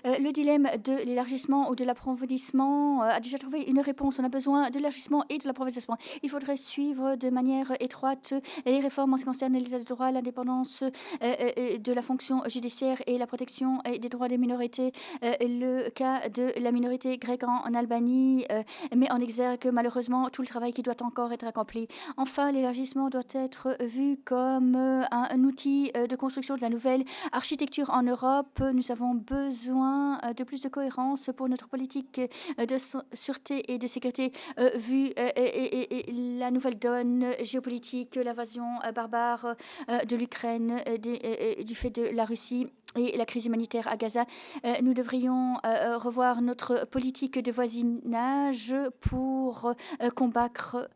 le dilemme de l'élargissement ou de l'approfondissement a déjà trouvé une réponse. On a besoin de l'élargissement et de l'approfondissement. Il faudrait suivre de manière étroite les réformes en ce qui concerne l'état de droit, l'indépendance de la fonction judiciaire et la protection des droits des minorités. Le cas de la minorité grecque en Albanie met en exergue malheureusement tout le travail qui doit encore être accompli. Enfin, l'élargissement doit être vu comme un outil de construction de la nouvelle architecture en Europe. Nous avons besoin de plus de cohérence pour notre politique de sûreté et de sécurité, vu la nouvelle donne géopolitique, l'invasion barbare de l'Ukraine, du fait de la Russie et la crise humanitaire à Gaza. Nous devrions revoir notre politique de voisinage pour combattre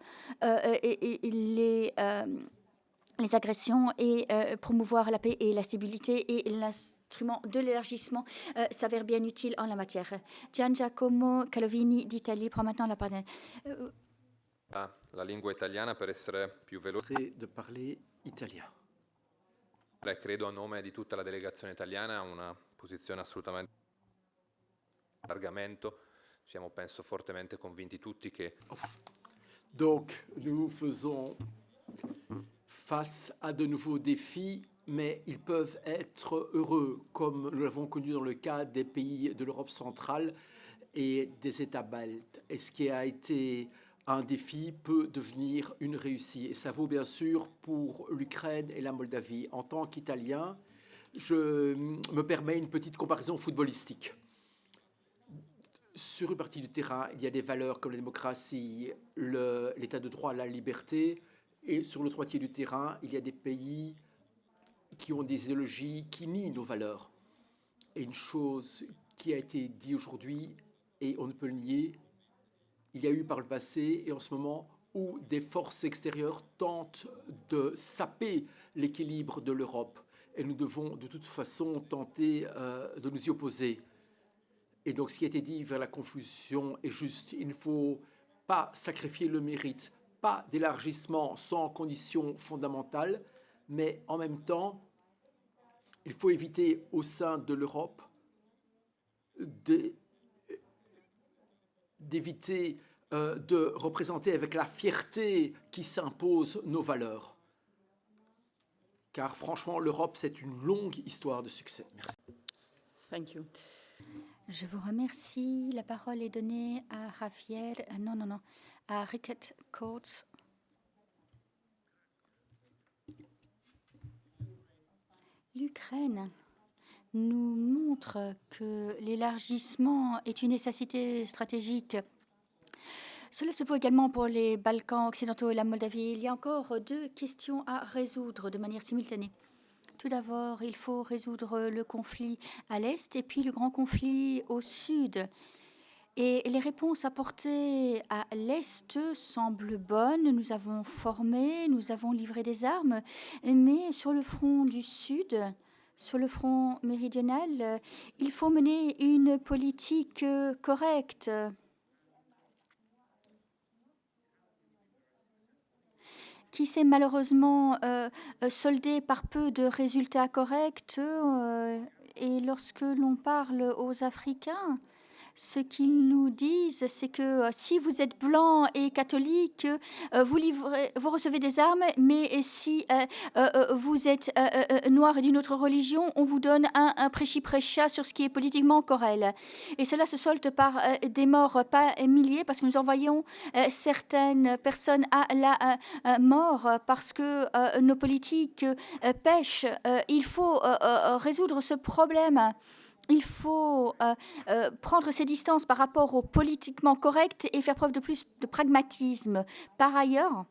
les agressions et promouvoir la paix et la stabilité, et l'instrument de l'élargissement s'avère bien utile en la matière. Gian Giacomo Calovini d'Italie prend maintenant la parole. La lingua italiana per essere più veloce. De parler italien. Credo a nome di tutta la delegazione italiana una posizione assolutamente largamento. Siamo penso fortemente convinti tutti che Donc nous faisons face à de nouveaux défis, mais ils peuvent être heureux, comme nous l'avons connu dans le cas des pays de l'Europe centrale et des États baltes. Et ce qui a été un défi peut devenir une réussite. Et ça vaut bien sûr pour l'Ukraine et la Moldavie. En tant qu'Italien, je me permets une petite comparaison footballistique. Sur une partie du terrain, il y a des valeurs comme la démocratie, l'état de droit, la liberté. Et sur l'autre moitié du terrain, il y a des pays qui ont des idéologies qui nient nos valeurs. Et une chose qui a été dite aujourd'hui, et on ne peut le nier, il y a eu par le passé et en ce moment où des forces extérieures tentent de saper l'équilibre de l'Europe. Et nous devons de toute façon tenter de nous y opposer. Et donc ce qui a été dit vers la confusion est juste. Il ne faut pas sacrifier le mérite, pas d'élargissement sans conditions fondamentales, mais en même temps, il faut éviter au sein de l'Europe d'éviter de représenter avec la fierté qui s'impose nos valeurs. Car franchement, l'Europe, c'est une longue histoire de succès. Merci. Thank you. Je vous remercie. La parole est donnée à Javier, à Rickett Coates. L'Ukraine nous montre que l'élargissement est une nécessité stratégique Cela se vaut également pour les Balkans occidentaux et la Moldavie. Il y a encore deux questions à résoudre de manière simultanée. Tout d'abord, il faut résoudre le conflit à l'est et puis le grand conflit au sud. Et les réponses apportées à l'est semblent bonnes. Nous avons formé, nous avons livré des armes, mais sur le front du sud, sur le front méridional, il faut mener une politique correcte. Qui s'est malheureusement soldée par peu de résultats corrects. Et lorsque l'on parle aux Africains, ce qu'ils nous disent, c'est que si vous êtes blanc et catholique, vous recevez des armes, mais si vous êtes noir et d'une autre religion, on vous donne un prêchi-prêcha sur ce qui est politiquement correct. Et cela se solde par des morts, pas milliers, parce que nous envoyons certaines personnes à la mort parce que nos politiques pêchent. Il faut résoudre ce problème. Il faut prendre ses distances par rapport au politiquement correct et faire preuve de plus de pragmatisme. Par ailleurs,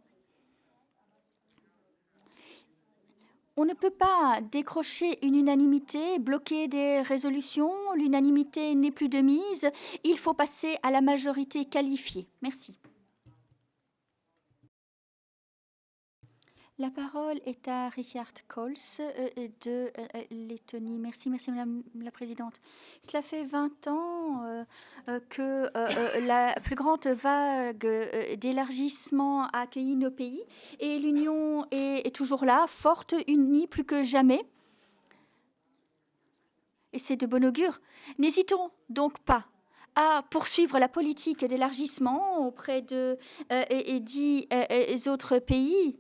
on ne peut pas décrocher une unanimité, bloquer des résolutions. L'unanimité n'est plus de mise. Il faut passer à la majorité qualifiée. Merci. La parole est à Richard Coles de Lettonie. Merci Madame la Présidente. Cela fait 20 ans que la plus grande vague d'élargissement a accueilli nos pays et l'Union est toujours là, forte, unie, plus que jamais. Et c'est de bon augure. N'hésitons donc pas à poursuivre la politique d'élargissement auprès de 10 autres pays.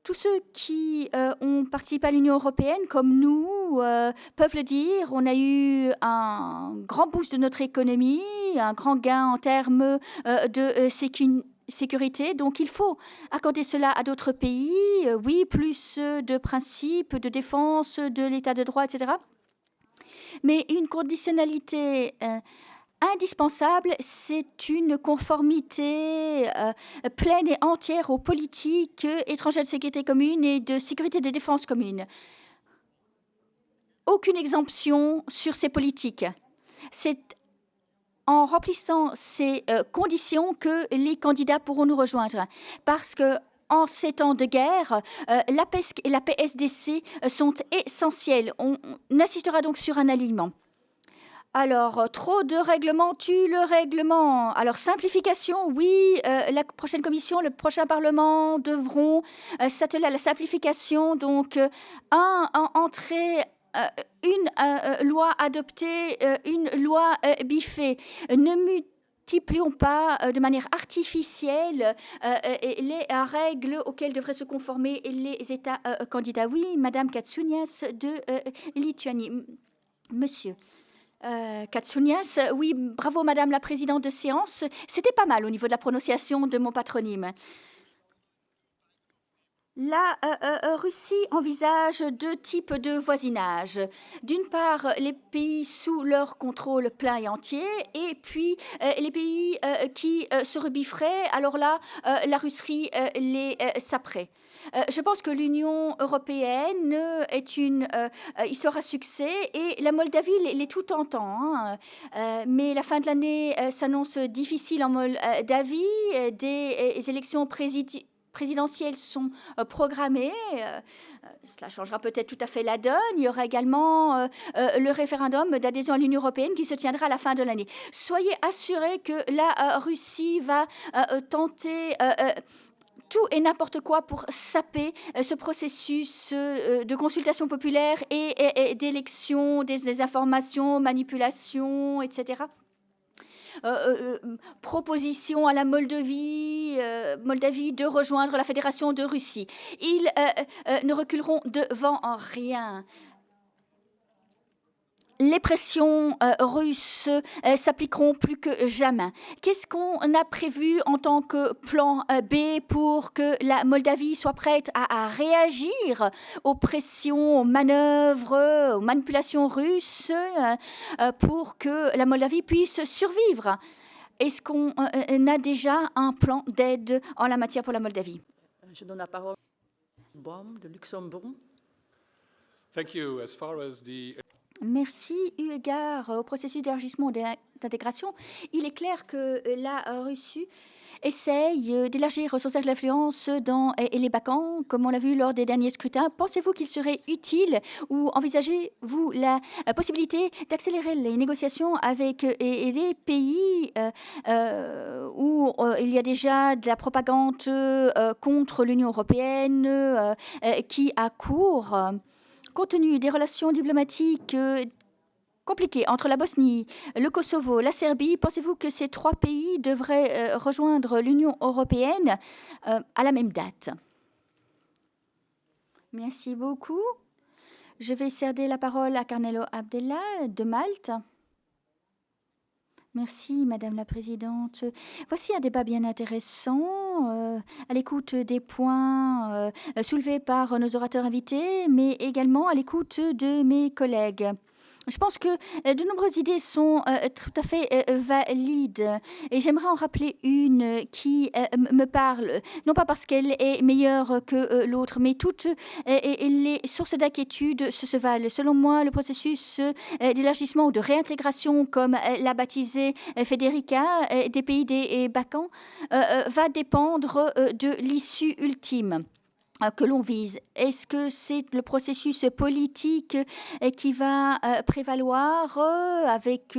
Tous ceux qui ont participé à l'Union européenne, comme nous, peuvent le dire. On a eu un grand boost de notre économie, un grand gain en termes de sécurité. Donc, il faut accorder cela à d'autres pays. Oui, plus de principes de défense de l'état de droit, etc. Mais une conditionnalité indispensable, c'est une conformité pleine et entière aux politiques étrangères de sécurité commune et de sécurité de défense commune. Aucune exemption sur ces politiques. C'est en remplissant ces conditions que les candidats pourront nous rejoindre. Parce que en ces temps de guerre, la PESC et la PSDC sont essentielles. On assistera donc sur un alignement. Alors, trop de règlements tue le règlement. Alors, simplification, oui, la prochaine commission, le prochain Parlement devront s'atteler à la simplification. Donc, entrer une loi adoptée, une loi biffée. Ne multiplions pas de manière artificielle les règles auxquelles devraient se conformer les États candidats. Oui, Madame Katsunias de Lituanie. Monsieur. Katsunias, oui, bravo Madame la Présidente de séance. C'était pas mal au niveau de la prononciation de mon patronyme. La Russie envisage deux types de voisinage. D'une part, les pays sous leur contrôle plein et entier, et puis les pays qui se rebifferaient. Alors là, la Russie les saperait. Je pense que l'Union européenne est une histoire à succès et la Moldavie l'est tout en temps. Mais la fin de l'année s'annonce difficile en Moldavie. Des élections présidentielles sont programmées. Cela changera peut-être tout à fait la donne. Il y aura également le référendum d'adhésion à l'Union européenne qui se tiendra à la fin de l'année. Soyez assurés que la Russie va tenter tout et n'importe quoi pour saper ce processus de consultation populaire et d'élection, des informations, manipulation, etc. Proposition à la Moldavie de rejoindre la Fédération de Russie. Ils ne reculeront devant rien. Les pressions russes s'appliqueront plus que jamais. Qu'est-ce qu'on a prévu en tant que plan B pour que la Moldavie soit prête à réagir aux pressions, aux manœuvres, aux manipulations russes pour que la Moldavie puisse survivre? est-ce qu'on a déjà un plan d'aide en la matière pour la Moldavie? Je donne la parole à Baum de Luxembourg. Thank you. As far as the Merci. Eu égard au processus d'élargissement et d'intégration, il est clair que la Russie essaye d'élargir son cercle d'influence dans les Balkans, comme on l'a vu lors des derniers scrutins. Pensez-vous qu'il serait utile ou envisagez-vous la possibilité d'accélérer les négociations avec les pays où il y a déjà de la propagande contre l'Union européenne qui a cours? Compte tenu des relations diplomatiques compliquées entre la Bosnie, le Kosovo, la Serbie, pensez-vous que ces 3 pays devraient rejoindre l'Union européenne à la même date? Merci beaucoup. Je vais céder la parole à Carmelo Abdella de Malte. Merci, Madame la Présidente. Voici un débat bien intéressant, à l'écoute des points soulevés par nos orateurs invités, mais également à l'écoute de mes collègues. Je pense que de nombreuses idées sont tout à fait valides et j'aimerais en rappeler une qui me parle, non pas parce qu'elle est meilleure que l'autre, mais toutes les sources d'inquiétude se valent. Selon moi, le processus d'élargissement ou de réintégration, comme l'a baptisé Federica, des pays des Balkans, va dépendre de l'issue ultime que l'on vise. Est-ce que c'est le processus politique qui va prévaloir avec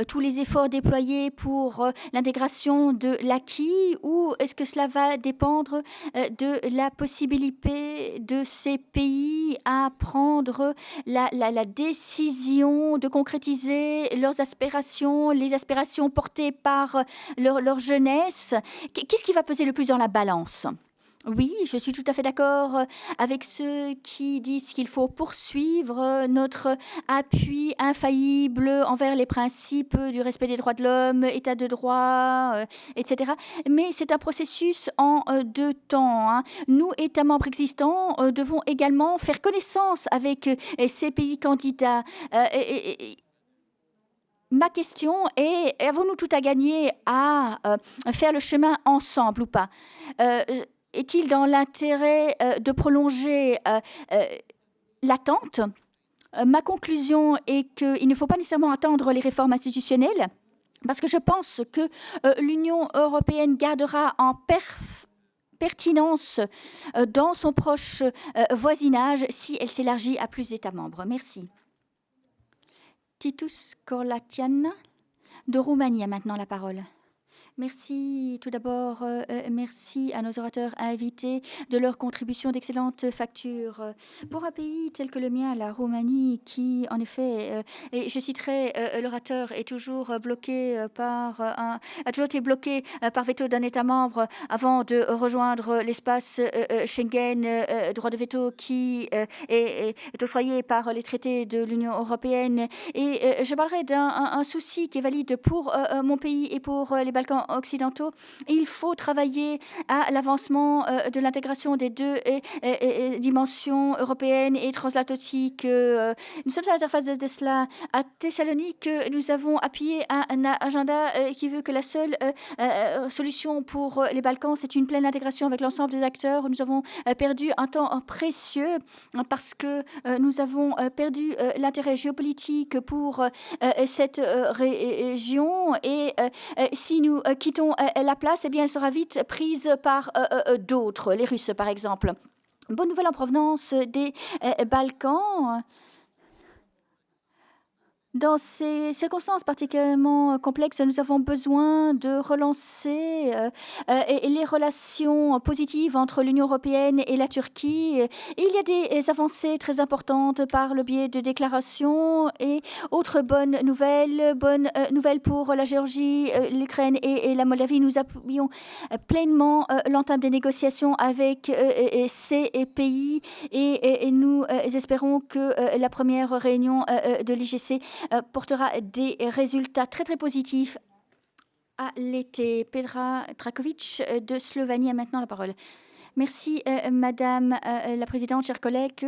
tous les efforts déployés pour l'intégration de l'acquis, ou est-ce que cela va dépendre de la possibilité de ces pays à prendre la décision de concrétiser leurs aspirations, les aspirations portées par leur jeunesse? Qu'est-ce qui va peser le plus dans la balance? Oui, je suis tout à fait d'accord avec ceux qui disent qu'il faut poursuivre notre appui infaillible envers les principes du respect des droits de l'homme, état de droit, etc. Mais c'est un processus en 2 temps. Hein. Nous, États membres existants, devons également faire connaissance avec ces pays candidats. Ma question est, avons-nous tout à gagner à faire le chemin ensemble ou pas? Est-il dans l'intérêt de prolonger l'attente? Ma conclusion est qu'il ne faut pas nécessairement attendre les réformes institutionnelles, parce que je pense que l'Union européenne gardera en pertinence dans son proche voisinage si elle s'élargit à plus d'États membres. Merci. Titus Corlatian de Roumanie a maintenant la parole. Merci. Tout d'abord, merci à nos orateurs invités de leur contribution d'excellentes factures. Pour un pays tel que le mien, la Roumanie, qui, en effet, et je citerai l'orateur, est toujours bloqué a toujours été bloqué par veto d'un État membre avant de rejoindre l'espace Schengen, droit de veto qui est octroyé par les traités de l'Union européenne. Et je parlerai d'un souci qui est valide pour mon pays et pour les Balkans occidentaux. Il faut travailler à l'avancement de l'intégration des 2 dimensions européennes et transatlantiques. Nous sommes à l'interface de cela. À Thessalonique, nous avons appuyé un agenda qui veut que la seule solution pour les Balkans, c'est une pleine intégration avec l'ensemble des acteurs. Nous avons perdu un temps précieux parce que nous avons perdu l'intérêt géopolitique pour cette région, et si nous quittons la place, eh bien, elle sera vite prise par d'autres, les Russes par exemple. Bonne nouvelle en provenance des Balkans. Dans ces circonstances particulièrement complexes, nous avons besoin de relancer les relations positives entre l'Union européenne et la Turquie. Il y a des avancées très importantes par le biais de déclarations, et autre bonne nouvelle pour la Géorgie, l'Ukraine et la Moldavie. Nous appuyons pleinement l'entame des négociations avec ces pays, et nous espérons que la première réunion de l'IGC portera des résultats très très positifs à l'été. Petra Trakovic de Slovénie a maintenant la parole. Merci, Madame la Présidente, chers collègues.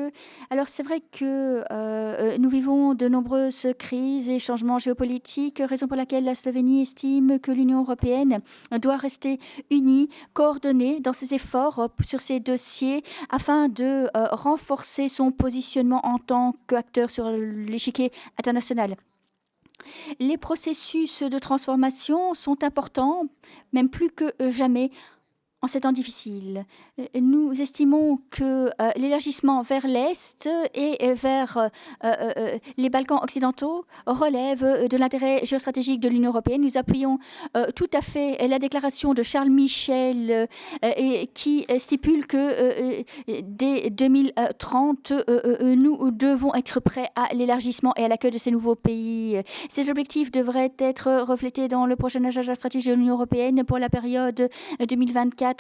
Alors, c'est vrai que nous vivons de nombreuses crises et changements géopolitiques, raison pour laquelle la Slovénie estime que l'Union européenne doit rester unie, coordonnée dans ses efforts sur ces dossiers afin de renforcer son positionnement en tant qu'acteur sur l'échiquier international. Les processus de transformation sont importants, même plus que jamais, en ces temps difficiles. Nous estimons que l'élargissement vers l'Est et vers les Balkans occidentaux relève de l'intérêt géostratégique de l'Union européenne. Nous appuyons tout à fait la déclaration de Charles Michel qui stipule que dès 2030, nous devons être prêts à l'élargissement et à l'accueil de ces nouveaux pays. Ces objectifs devraient être reflétés dans le prochain agenda stratégique de l'Union européenne pour la période 2024-2029.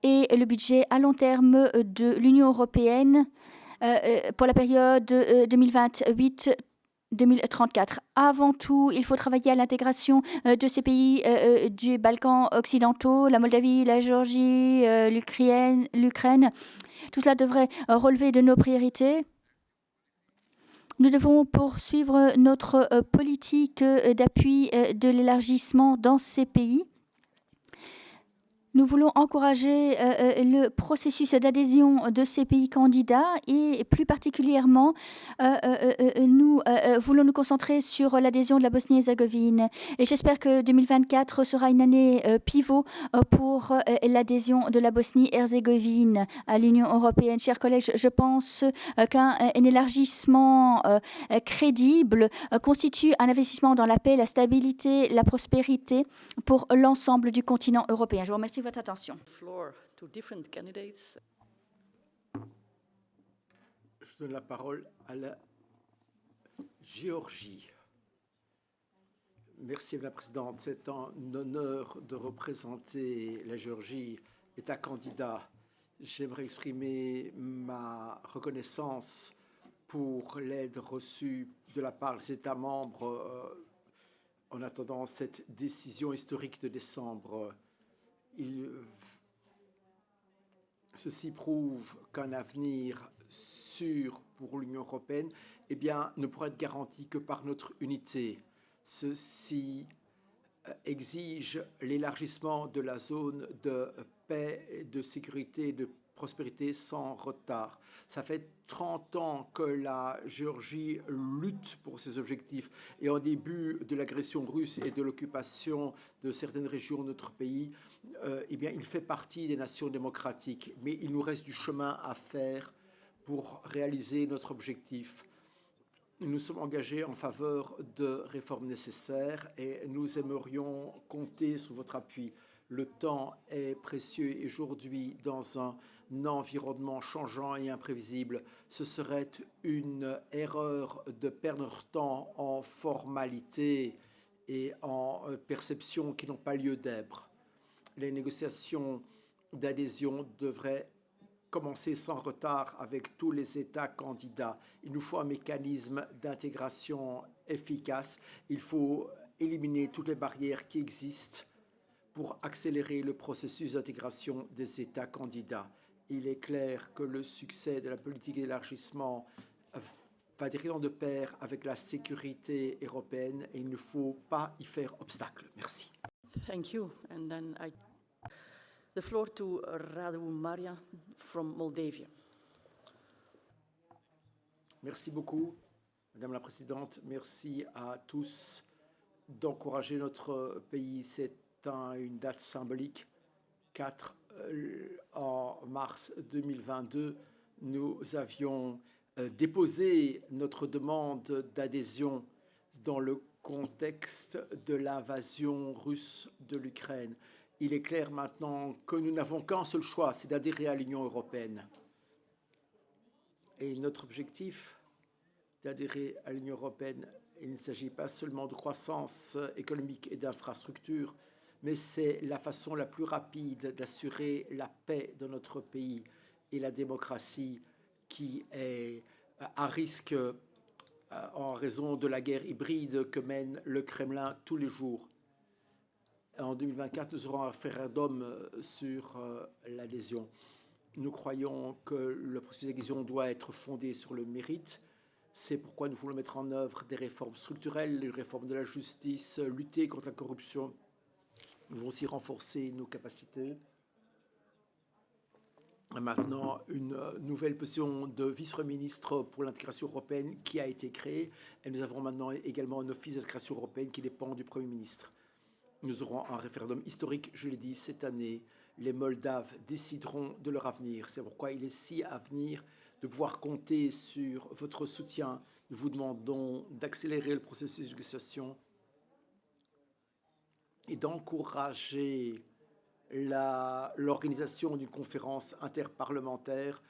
Et le budget à long terme de l'Union européenne pour la période 2028-2034. Avant tout, il faut travailler à l'intégration de ces pays du Balkans occidentaux, la Moldavie, la Géorgie, l'Ukraine. Tout cela devrait relever de nos priorités. Nous devons poursuivre notre politique d'appui de l'élargissement dans ces pays. Nous voulons encourager le processus d'adhésion de ces pays candidats et plus particulièrement, nous voulons nous concentrer sur l'adhésion de la Bosnie-Herzégovine. Et j'espère que 2024 sera une année pivot pour l'adhésion de la Bosnie-Herzégovine à l'Union européenne. Chers collègues, je pense qu'un élargissement crédible constitue un investissement dans la paix, la stabilité, la prospérité pour l'ensemble du continent européen. Je vous remercie de votre attention. Floor to different candidates. Je donne la parole à la Géorgie. Merci, Madame la Présidente. C'est un honneur de représenter la Géorgie, État candidat. J'aimerais exprimer ma reconnaissance pour l'aide reçue de la part des États membres en attendant cette décision historique de décembre. Ceci prouve qu'un avenir sûr pour l'Union européenne ne pourra être garanti que par notre unité. Ceci exige l'élargissement de la zone de paix, de sécurité et de prospérité sans retard. Ça fait 30 ans que la Géorgie lutte pour ses objectifs et en début de l'agression russe et de l'occupation de certaines régions de notre pays, il fait partie des nations démocratiques. Mais il nous reste du chemin à faire pour réaliser notre objectif. Nous sommes engagés en faveur de réformes nécessaires et nous aimerions compter sur votre appui. Le temps est précieux et aujourd'hui, dans un environnement changeant et imprévisible, ce serait une erreur de perdre notre temps en formalités et en perceptions qui n'ont pas lieu d'être. Les négociations d'adhésion devraient commencer sans retard avec tous les États candidats. Il nous faut un mécanisme d'intégration efficace. Il faut éliminer toutes les barrières qui existent pour accélérer le processus d'intégration des États candidats. Il est clair que le succès de la politique d'élargissement va directement de pair avec la sécurité européenne et il ne faut pas y faire obstacle. Merci. Thank you. And then the floor to Radu Maria from Moldavia. Merci beaucoup, Madame la Présidente. Merci à tous d'encourager notre pays. C'est une date symbolique. 4 en mars 2022, nous avions déposé notre demande d'adhésion dans le contexte de l'invasion russe de l'Ukraine. Il est clair maintenant que nous n'avons qu'un seul choix, c'est d'adhérer à l'Union européenne. Et notre objectif d'adhérer à l'Union européenne, il ne s'agit pas seulement de croissance économique et d'infrastructures, mais c'est la façon la plus rapide d'assurer la paix dans notre pays et la démocratie qui est à risque en raison de la guerre hybride que mène le Kremlin tous les jours. En 2024, nous aurons un référendum sur l'adhésion. Nous croyons que le processus d'adhésion doit être fondé sur le mérite. C'est pourquoi nous voulons mettre en œuvre des réformes structurelles, des réformes de la justice, lutter contre la corruption. Nous voulons aussi renforcer nos capacités. Maintenant, une nouvelle position de vice-premier ministre pour l'intégration européenne qui a été créée. Et nous avons maintenant également un office d'intégration européenne qui dépend du Premier ministre. Nous aurons un référendum historique, je l'ai dit, cette année. Les Moldaves décideront de leur avenir. C'est pourquoi il est si à venir de pouvoir compter sur votre soutien. Nous vous demandons d'accélérer le processus de négociation et d'encourager l'organisation d'une conférence interparlementaire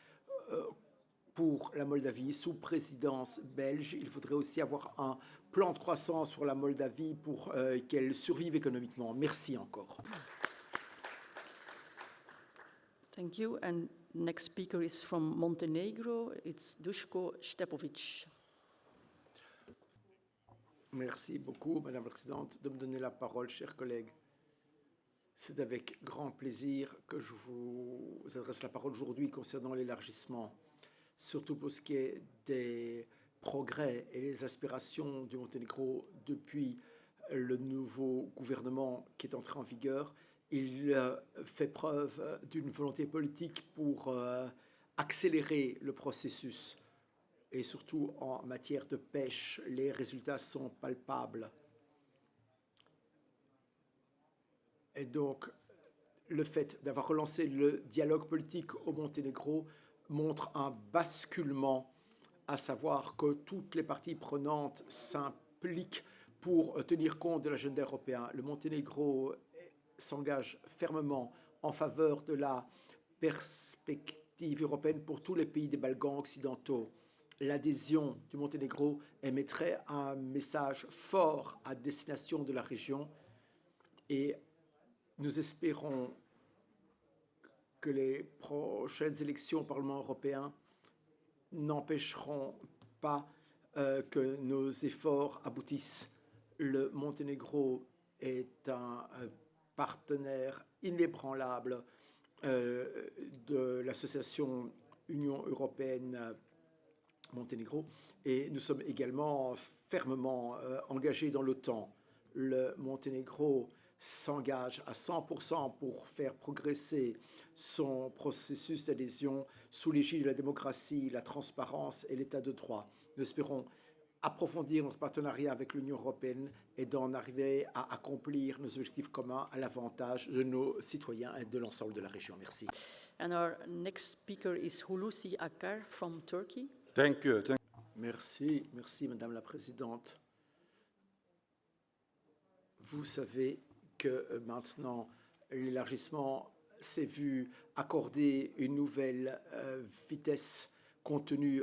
pour la Moldavie sous présidence belge. Il faudrait aussi avoir un plan de croissance pour la Moldavie pour qu'elle survive économiquement. Merci encore. Thank you. And next speaker is from Montenegro. It's Duško Stepović. Merci beaucoup, Madame la Présidente, de me donner la parole, chers collègues. C'est avec grand plaisir que je vous adresse la parole aujourd'hui concernant l'élargissement, surtout pour ce qui est des progrès et les aspirations du Monténégro depuis le nouveau gouvernement qui est entré en vigueur. Il fait preuve d'une volonté politique pour accélérer le processus. Et surtout en matière de pêche, les résultats sont palpables. Et donc, le fait d'avoir relancé le dialogue politique au Monténégro montre un basculement, à savoir que toutes les parties prenantes s'impliquent pour tenir compte de l'agenda européen. Le Monténégro s'engage fermement en faveur de la perspective européenne pour tous les pays des Balkans occidentaux. L'adhésion du Monténégro émettrait un message fort à destination de la région et nous espérons que les prochaines élections au Parlement européen n'empêcheront pas que nos efforts aboutissent. Le Monténégro est un partenaire inébranlable de l'association Union européenne Monténégro et nous sommes également fermement engagés dans l'OTAN. Le Monténégro s'engage à 100% pour faire progresser son processus d'adhésion sous l'égide de la démocratie, la transparence et l'état de droit. Nous espérons approfondir notre partenariat avec l'Union européenne et d'en arriver à accomplir nos objectifs communs à l'avantage de nos citoyens et de l'ensemble de la région. Merci. And our next speaker is Hulusi Akar from Turkey. Thank you. Merci, merci Madame la Présidente. Vous savez que maintenant l'élargissement s'est vu accorder une nouvelle vitesse compte tenu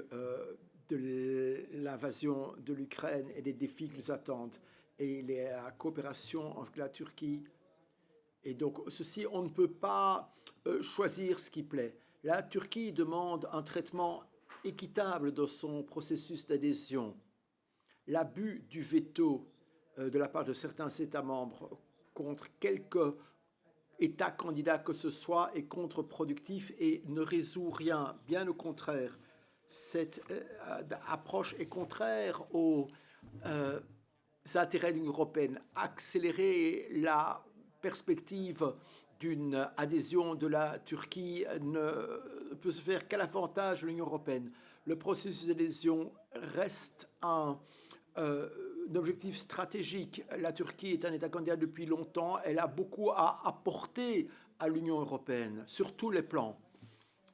de l'invasion de l'Ukraine et des défis qui nous attendent et la coopération avec la Turquie. Et donc ceci, on ne peut pas choisir ce qui plaît. La Turquie demande un traitement équitable dans son processus d'adhésion. L'abus du veto de la part de certains États membres contre quelques États candidats que ce soit est contre-productif et ne résout rien. Bien au contraire, cette approche est contraire aux intérêts de l'Union européenne. Accélérer la perspective d'une adhésion de la Turquie ne peut se faire qu'à l'avantage de l'Union européenne. Le processus d'adhésion reste un objectif stratégique. La Turquie est un État candidat depuis longtemps. Elle a beaucoup à apporter à l'Union européenne sur tous les plans.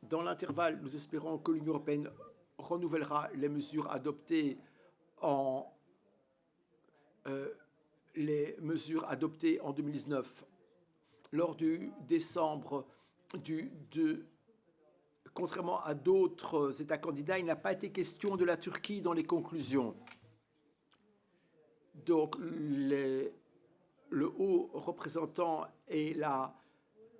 Dans l'intervalle, nous espérons que l'Union européenne renouvellera les mesures adoptées en 2019 lors du décembre contrairement à d'autres États candidats, il n'a pas été question de la Turquie dans les conclusions. Donc, le haut représentant et la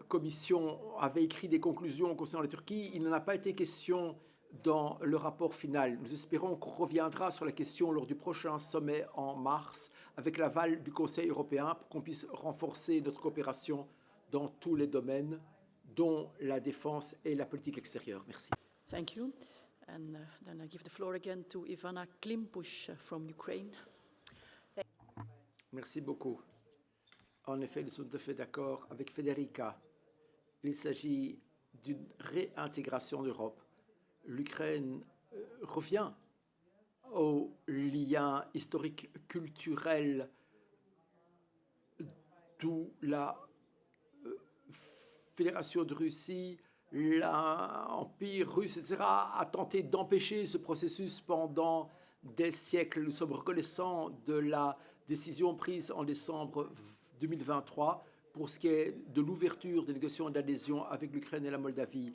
Commission avaient écrit des conclusions concernant la Turquie. Il n'en a pas été question dans le rapport final. Nous espérons qu'on reviendra sur la question lors du prochain sommet en mars avec l'aval du Conseil européen pour qu'on puisse renforcer notre coopération dans tous les domaines, dont la défense et la politique extérieure. Merci. Thank you. And then I give the floor again to Ivana Klimpush from Ukraine. Merci beaucoup. En effet, nous sommes tout à fait d'accord avec Federica. Il s'agit d'une réintégration de l'Europe. L'Ukraine revient aux liens historiques, culturels, d'où la Fédération de Russie, l'Empire russe, etc., a tenté d'empêcher ce processus pendant des siècles. Nous sommes reconnaissants de la décision prise en décembre 2023 pour ce qui est de l'ouverture des négociations d'adhésion avec l'Ukraine et la Moldavie.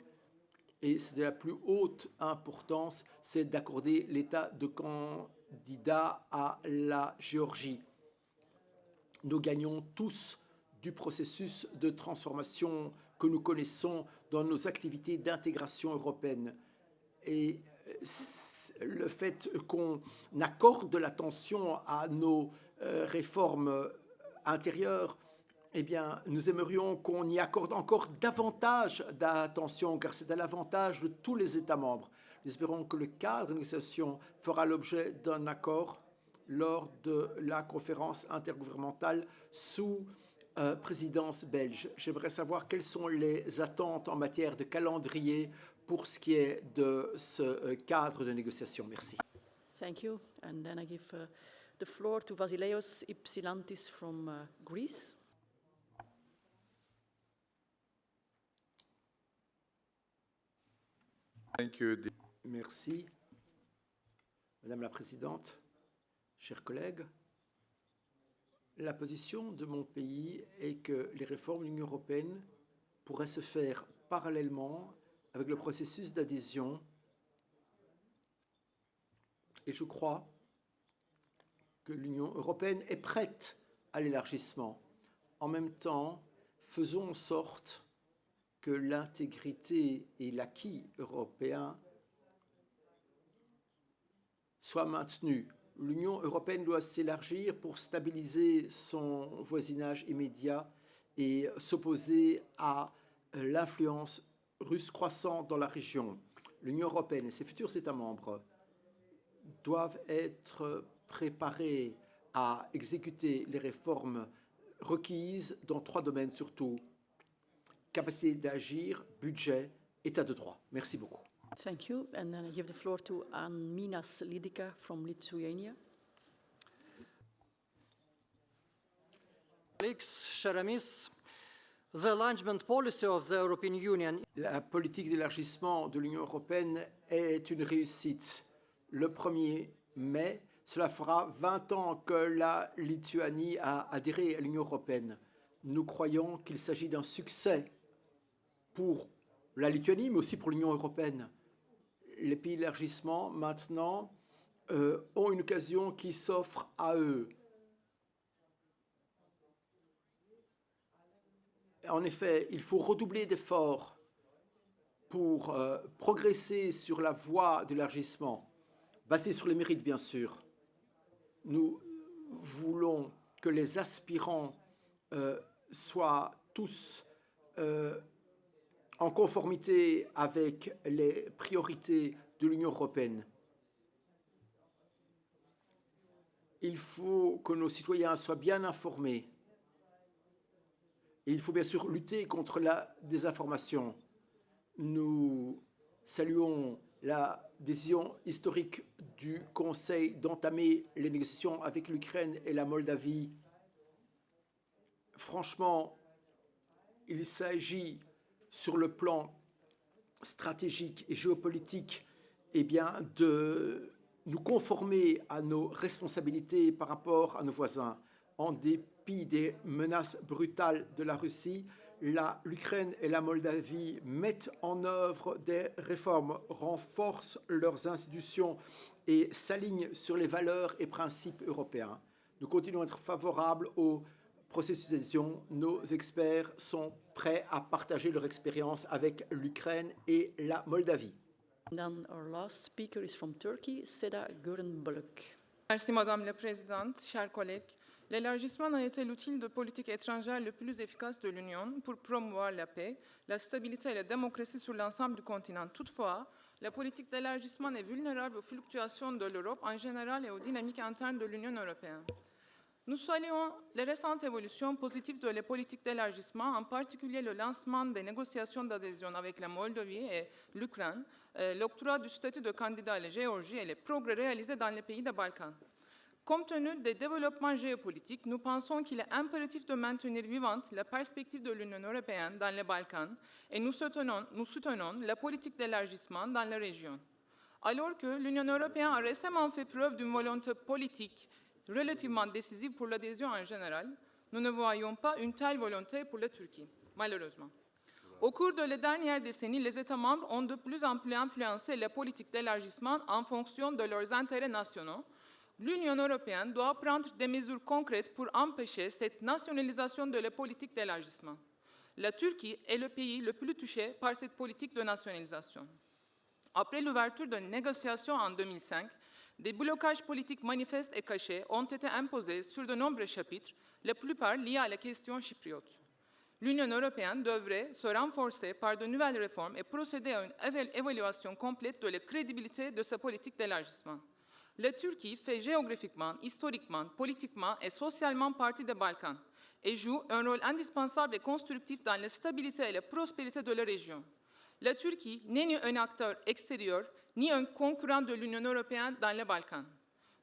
Et c'est de la plus haute importance, c'est d'accorder l'état de candidat à la Géorgie. Nous gagnons tous du processus de transformation que nous connaissons dans nos activités d'intégration européenne. Et le fait qu'on accorde de l'attention à nos réformes intérieures, eh bien, nous aimerions qu'on y accorde encore davantage d'attention, car c'est à l'avantage de tous les États membres. Nous espérons que le cadre de négociation fera l'objet d'un accord lors de la conférence intergouvernementale sous présidence belge. J'aimerais savoir quelles sont les attentes en matière de calendrier pour ce qui est de ce cadre de négociation. Merci. Thank you. And then I give the floor to Vasileios Ypsilantis from Greece. Thank you. Merci. Madame la Présidente, chers collègues, la position de mon pays est que les réformes de l'Union européenne pourraient se faire parallèlement avec le processus d'adhésion. Et je crois que l'Union européenne est prête à l'élargissement. En même temps, faisons en sorte que l'intégrité et l'acquis européen soient maintenus. L'Union européenne doit s'élargir pour stabiliser son voisinage immédiat et s'opposer à l'influence russe croissante dans la région. L'Union européenne et ses futurs États membres doivent être préparés à exécuter les réformes requises dans 3 domaines surtout: capacité d'agir, budget, état de droit. Merci beaucoup. Thank you. And then I give the floor to Minas Lidika from Lithuania. La politique d'élargissement de l'Union européenne est une réussite. Le 1er mai, cela fera 20 ans que la Lituanie a adhéré à l'Union européenne. Nous croyons qu'il s'agit d'un succès pour la Lituanie, mais aussi pour l'Union européenne. Les pays d'élargissement, maintenant, ont une occasion qui s'offre à eux. En effet, il faut redoubler d'efforts pour progresser sur la voie de l'élargissement, basée sur les mérites, bien sûr. Nous voulons que les aspirants soient tous en conformité avec les priorités de l'Union européenne. Il faut que nos citoyens soient bien informés. Et il faut bien sûr lutter contre la désinformation. Nous saluons la décision historique du Conseil d'entamer les négociations avec l'Ukraine et la Moldavie. Franchement, il s'agit sur le plan stratégique et géopolitique, eh bien, de nous conformer à nos responsabilités par rapport à nos voisins. En dépit des menaces brutales de la Russie, l'Ukraine et la Moldavie mettent en œuvre des réformes, renforcent leurs institutions et s'alignent sur les valeurs et principes européens. Nous continuons à être favorables au processus d'adhésion. Nos experts sont prêts à partager leur expérience avec l'Ukraine et la Moldavie. And then our last speaker is from Turkey, Seda Görenbölük. Merci Madame la Présidente, chers collègues. L'élargissement a été l'outil de politique étrangère le plus efficace de l'Union pour promouvoir la paix, la stabilité et la démocratie sur l'ensemble du continent. Toutefois, la politique d'élargissement est vulnérable aux fluctuations de l'Europe en général et aux dynamiques internes de l'Union européenne. Nous saluons les récentes évolutions positives de la politique d'élargissement, en particulier le lancement des négociations d'adhésion avec la Moldavie et l'Ukraine, l'octroi du statut de candidat à la Géorgie et les progrès réalisés dans les pays des Balkans. Compte tenu des développements géopolitiques, nous pensons qu'il est impératif de maintenir vivante la perspective de l'Union européenne dans les Balkans et nous soutenons la politique d'élargissement dans la région. Alors que l'Union européenne a récemment fait preuve d'une volonté politique relativement décisive pour l'adhésion en général, nous ne voyons pas une telle volonté pour la Turquie, malheureusement. Au cours de les dernières décennies, les États membres ont de plus en plus influencé la politique d'élargissement en fonction de leurs intérêts nationaux. L'Union européenne doit prendre des mesures concrètes pour empêcher cette nationalisation de la politique d'élargissement. La Turquie est le pays le plus touché par cette politique de nationalisation. Après l'ouverture de négociations en 2005, des blocages politiques manifestes et cachés ont été imposés sur de nombreux chapitres, la plupart liés à la question chypriote. L'Union européenne devrait se renforcer par de nouvelles réformes et procéder à une évaluation complète de la crédibilité de sa politique d'élargissement. La Turquie fait géographiquement, historiquement, politiquement et socialement partie des Balkans et joue un rôle indispensable et constructif dans la stabilité et la prospérité de la région. La Turquie n'est ni un acteur extérieur, ni un concurrent de l'Union européenne dans les Balkans.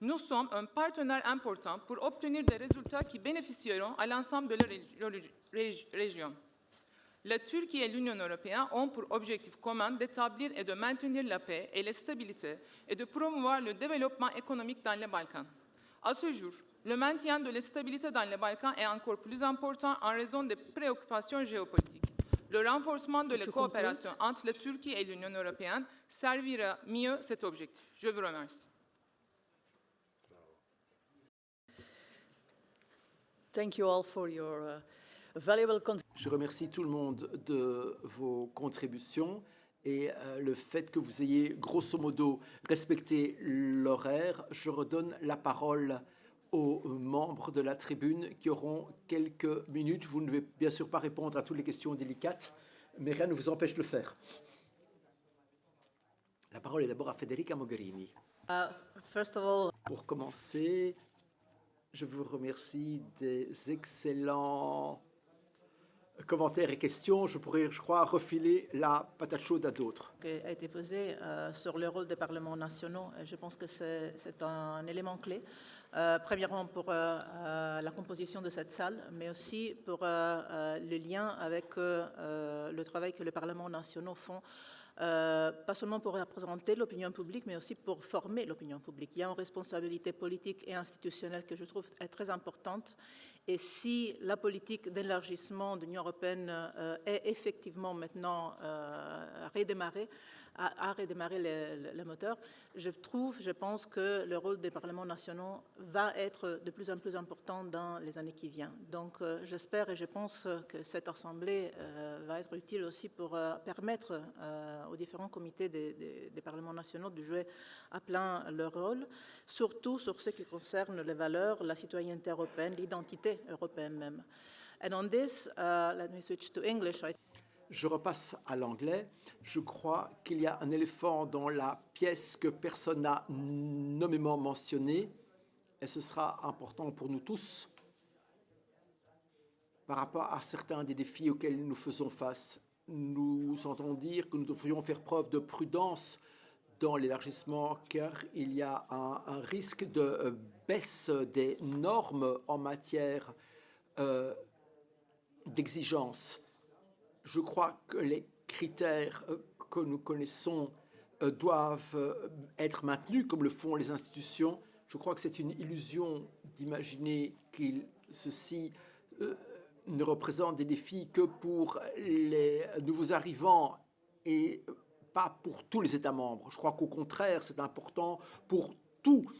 Nous sommes un partenaire important pour obtenir des résultats qui bénéficieront à l'ensemble de la région. La Turquie et l'Union européenne ont pour objectif commun d'établir et de maintenir la paix et la stabilité et de promouvoir le développement économique dans les Balkans. À ce jour, le maintien de la stabilité dans les Balkans est encore plus important en raison des préoccupations géopolitiques. Le renforcement de la coopération entre la Turquie et l'Union européenne servira mieux cet objectif. Je vous remercie. Thank you all for your valuable contribution. Je remercie tout le monde de vos contributions et le fait que vous ayez grosso modo respecté l'horaire. Je redonne la parole aux membres de la tribune qui auront quelques minutes. Vous ne devez bien sûr pas répondre à toutes les questions délicates, mais rien ne vous empêche de le faire. La parole est d'abord à Federica Mogherini. First of all, Pour commencer, je vous remercie des excellents commentaires et questions. Je pourrais, je crois, refiler la patate chaude à d'autres. Qui a été posé sur le rôle des parlements nationaux. Je pense que c'est un élément clé. Premièrement pour la composition de cette salle, mais aussi pour le lien avec le travail que les parlements nationaux font, pas seulement pour représenter l'opinion publique, mais aussi pour former l'opinion publique. Il y a une responsabilité politique et institutionnelle que je trouve est très importante. Et si la politique d'élargissement de l'Union européenne est effectivement maintenant redémarrée, a redémarré le moteur, je pense que le rôle des parlements nationaux va être de plus en plus important dans les années qui viennent. Donc j'espère et je pense que cette assemblée va être utile aussi pour permettre aux différents comités des parlements nationaux de jouer à plein leur rôle, surtout sur ce qui concerne les valeurs, la citoyenneté européenne, l'identité européenne même. And on this, let me switch to English. Je repasse à l'anglais. Je crois qu'il y a un éléphant dans la pièce que personne n'a nommément mentionné, et ce sera important pour nous tous par rapport à certains des défis auxquels nous faisons face. Nous entendons dire que nous devrions faire preuve de prudence dans l'élargissement, car il y a un risque de baisse des normes en matière d'exigence. Je crois que les critères que nous connaissons doivent être maintenus, comme le font les institutions. Je crois que c'est une illusion d'imaginer que ceci ne représente des défis que pour les nouveaux arrivants et pas pour tous les États membres. Je crois qu'au contraire, c'est important pour tous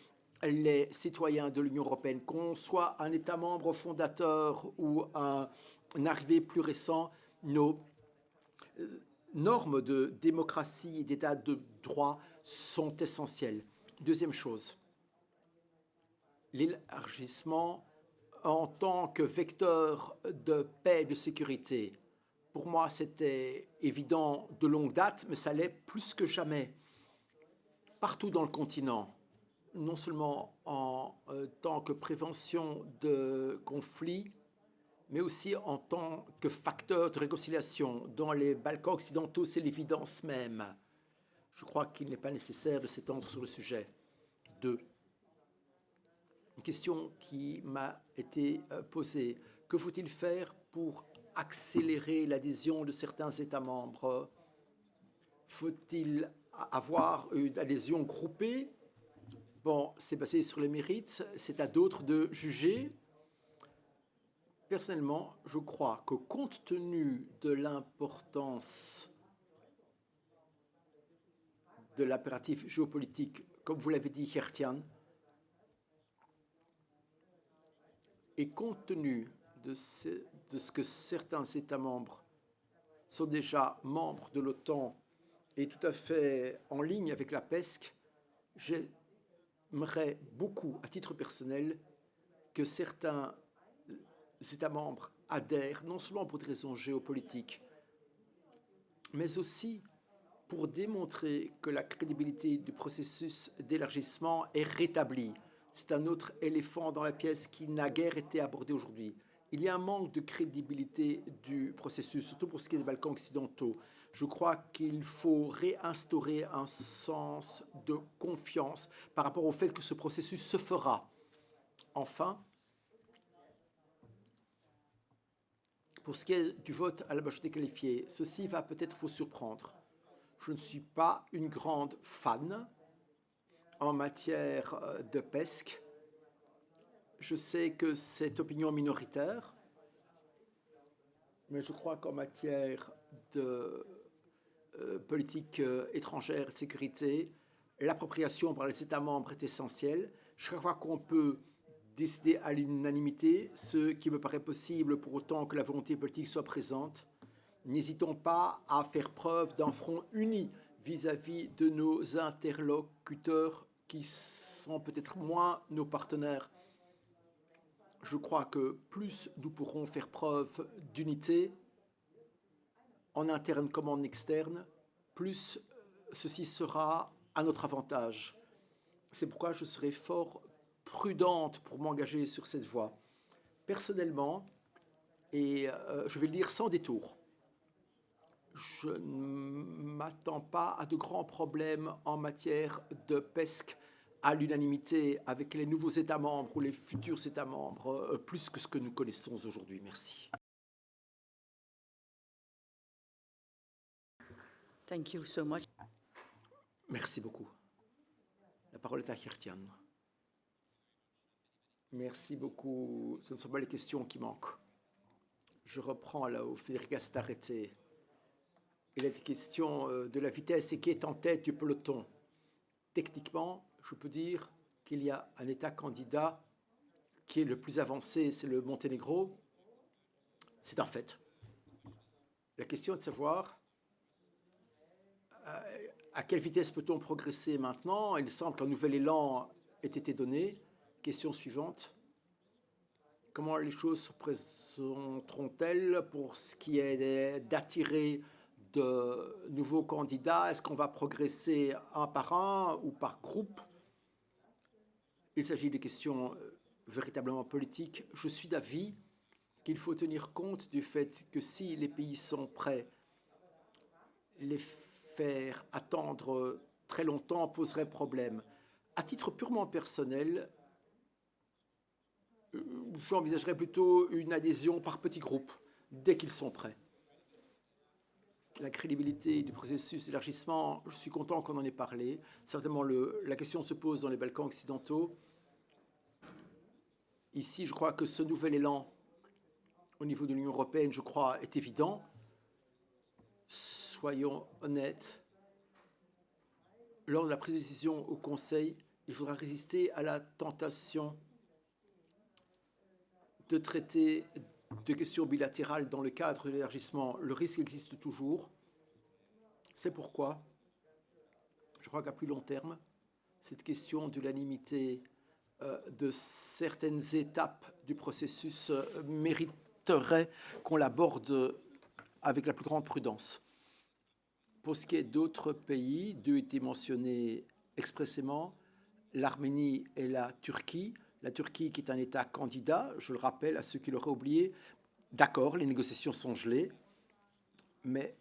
les citoyens de l'Union européenne, qu'on soit un État membre fondateur ou un arrivé plus récent. Nos normes de démocratie et d'état de droit sont essentielles. Deuxième chose, l'élargissement en tant que vecteur de paix et de sécurité. Pour moi, c'était évident de longue date, mais ça l'est plus que jamais. Partout dans le continent, non seulement en tant que prévention de conflits, mais aussi en tant que facteur de réconciliation. Dans les Balkans occidentaux, c'est l'évidence même. Je crois qu'il n'est pas nécessaire de s'étendre sur le sujet. 2. Une question qui m'a été posée. Que faut-il faire pour accélérer l'adhésion de certains États membres? Faut-il avoir une adhésion groupée? Bon, c'est basé sur les mérites, c'est à d'autres de juger. Personnellement, je crois que compte tenu de l'importance de l'impératif géopolitique, comme vous l'avez dit, Hertian, et compte tenu de ce que certains États membres sont déjà membres de l'OTAN et tout à fait en ligne avec la PESC, j'aimerais beaucoup, à titre personnel, que certains États membres adhèrent, non seulement pour des raisons géopolitiques, mais aussi pour démontrer que la crédibilité du processus d'élargissement est rétablie. C'est un autre éléphant dans la pièce qui n'a guère été abordé aujourd'hui. Il y a un manque de crédibilité du processus, surtout pour ce qui est des Balkans occidentaux. Je crois qu'il faut réinstaurer un sens de confiance par rapport au fait que ce processus se fera. Enfin, pour ce qui est du vote à la majorité qualifiée, ceci va peut-être vous surprendre. Je ne suis pas une grande fan en matière de PESC. Je sais que c'est opinion minoritaire, mais je crois qu'en matière de politique étrangère et de sécurité, l'appropriation par les États membres est essentielle. Je crois qu'on peut décider à l'unanimité, ce qui me paraît possible pour autant que la volonté politique soit présente. N'hésitons pas à faire preuve d'un front uni vis-à-vis de nos interlocuteurs qui sont peut-être moins nos partenaires. Je crois que plus nous pourrons faire preuve d'unité, en interne comme en externe, plus ceci sera à notre avantage. C'est pourquoi je serai fort prudente pour m'engager sur cette voie. Personnellement, et je vais le dire sans détour, je ne m'attends pas à de grands problèmes en matière de PESC à l'unanimité avec les nouveaux États membres ou les futurs États membres, plus que ce que nous connaissons aujourd'hui. Merci. Thank you so much. Merci beaucoup. La parole est à Hertian. Merci beaucoup. Ce ne sont pas les questions qui manquent. Je reprends là où Federica s'est arrêtée. Il a des questions de la vitesse et qui est en tête du peloton. Techniquement, je peux dire qu'il y a un État candidat qui est le plus avancé, c'est le Monténégro. C'est un fait. La question est de savoir à quelle vitesse peut-on progresser maintenant. Il semble qu'un nouvel élan ait été donné. Question suivante. Comment les choses se présenteront-elles pour ce qui est d'attirer de nouveaux candidats? Est-ce qu'on va progresser un par un ou par groupe? Il s'agit de questions véritablement politiques. Je suis d'avis qu'il faut tenir compte du fait que si les pays sont prêts, les faire attendre très longtemps poserait problème. À titre purement personnel, j'envisagerais plutôt une adhésion par petits groupes, dès qu'ils sont prêts. La crédibilité du processus d'élargissement, je suis content qu'on en ait parlé. Certainement, la question se pose dans les Balkans occidentaux. Ici, je crois que ce nouvel élan au niveau de l'Union européenne, je crois, est évident. Soyons honnêtes. Lors de la prise de décision au Conseil, il faudra résister à la tentation de traiter de questions bilatérales dans le cadre de l'élargissement. Le risque existe toujours. C'est pourquoi je crois qu'à plus long terme, cette question d'unanimité de certaines étapes du processus mériterait qu'on l'aborde avec la plus grande prudence. Pour ce qui est d'autres pays, deux étaient mentionnés expressément, l'Arménie et la Turquie. La Turquie qui est un État candidat, je le rappelle à ceux qui l'auraient oublié, d'accord, les négociations sont gelées, mais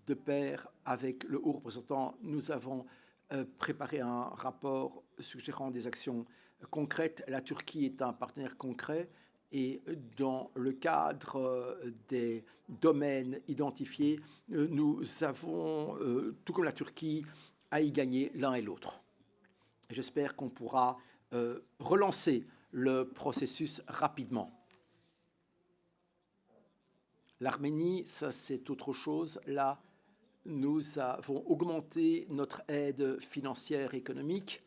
de pair avec le haut représentant, nous avons préparé un rapport suggérant des actions concrètes. La Turquie est un partenaire concret et dans le cadre des domaines identifiés, nous avons, tout comme la Turquie, à y gagner l'un et l'autre. J'espère qu'on pourra relancer le processus rapidement. L'Arménie, ça c'est autre chose. Là, nous avons augmenté notre aide financière et économique.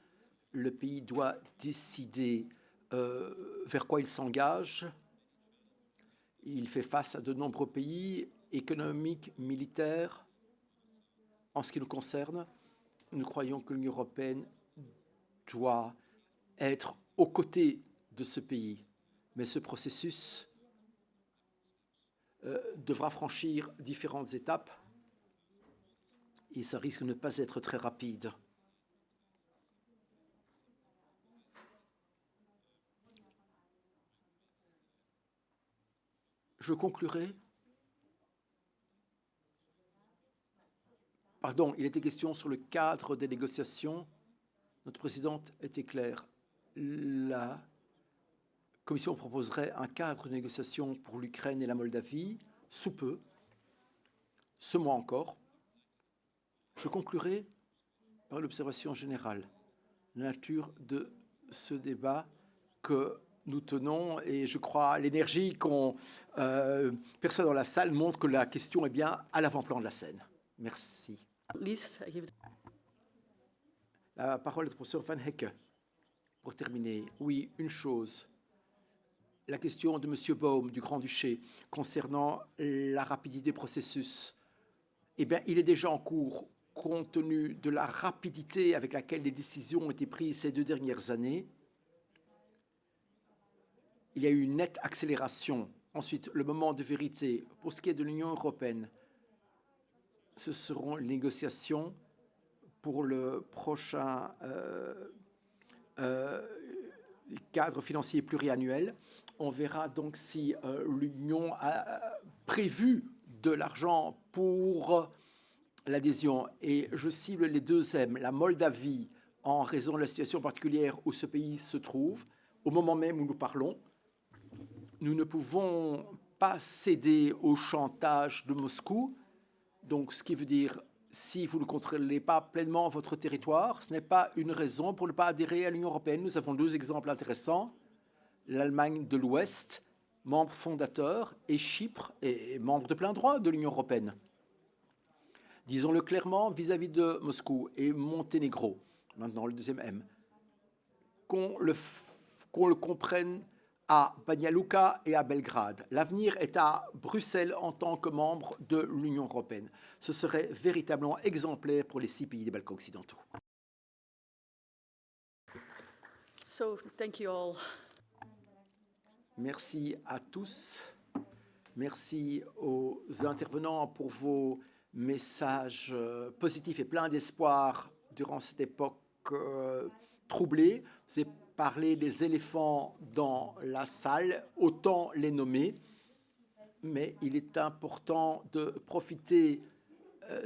Le pays doit décider vers quoi il s'engage. Il fait face à de nombreux pays économiques, militaires. En ce qui nous concerne, nous croyons que l'Union européenne doit être aux côtés de ce pays. Mais ce processus devra franchir différentes étapes et ça risque de ne pas être très rapide. Je conclurai. Pardon, il était question sur le cadre des négociations. Notre présidente était claire. La Commission proposerait un cadre de négociation pour l'Ukraine et la Moldavie, sous peu, ce mois encore. Je conclurai par l'observation générale, la nature de ce débat que nous tenons, et je crois l'énergie qu'on perçoit dans la salle montre que la question est bien à l'avant-plan de la scène. Merci. La parole est au professeur Van Hecke. Pour terminer, oui, une chose. La question de M. Baum du Grand-Duché concernant la rapidité du processus, eh bien, il est déjà en cours compte tenu de la rapidité avec laquelle les décisions ont été prises ces 2 dernières années. Il y a eu une nette accélération. Ensuite, le moment de vérité. Pour ce qui est de l'Union européenne, ce seront les négociations pour le prochain cadre financier pluriannuel. On verra donc si l'Union a prévu de l'argent pour l'adhésion. Et je cible les 2 M, la Moldavie, en raison de la situation particulière où ce pays se trouve. Au moment même où nous parlons, nous ne pouvons pas céder au chantage de Moscou. Donc, ce qui veut dire, si vous ne contrôlez pas pleinement votre territoire, ce n'est pas une raison pour ne pas adhérer à l'Union européenne. Nous avons 2 exemples intéressants. L'Allemagne de l'Ouest, membre fondateur, et Chypre, est membre de plein droit de l'Union européenne. Disons-le clairement vis-à-vis de Moscou et Monténégro, maintenant le 2e M, qu'on le comprenne à Banja Luka et à Belgrade. L'avenir est à Bruxelles en tant que membre de l'Union européenne. Ce serait véritablement exemplaire pour les 6 pays des Balkans occidentaux. So, thank you all. Merci à tous. Merci aux intervenants pour vos messages positifs et pleins d'espoir durant cette époque troublée. Vous avez parlé des éléphants dans la salle, autant les nommer, mais il est important de profiter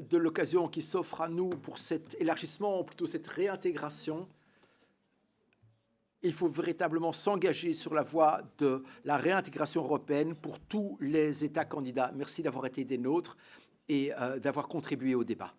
de l'occasion qui s'offre à nous pour cet élargissement, ou plutôt cette réintégration. Il faut véritablement s'engager sur la voie de la réintégration européenne pour tous les États candidats. Merci d'avoir été des nôtres et d'avoir contribué au débat.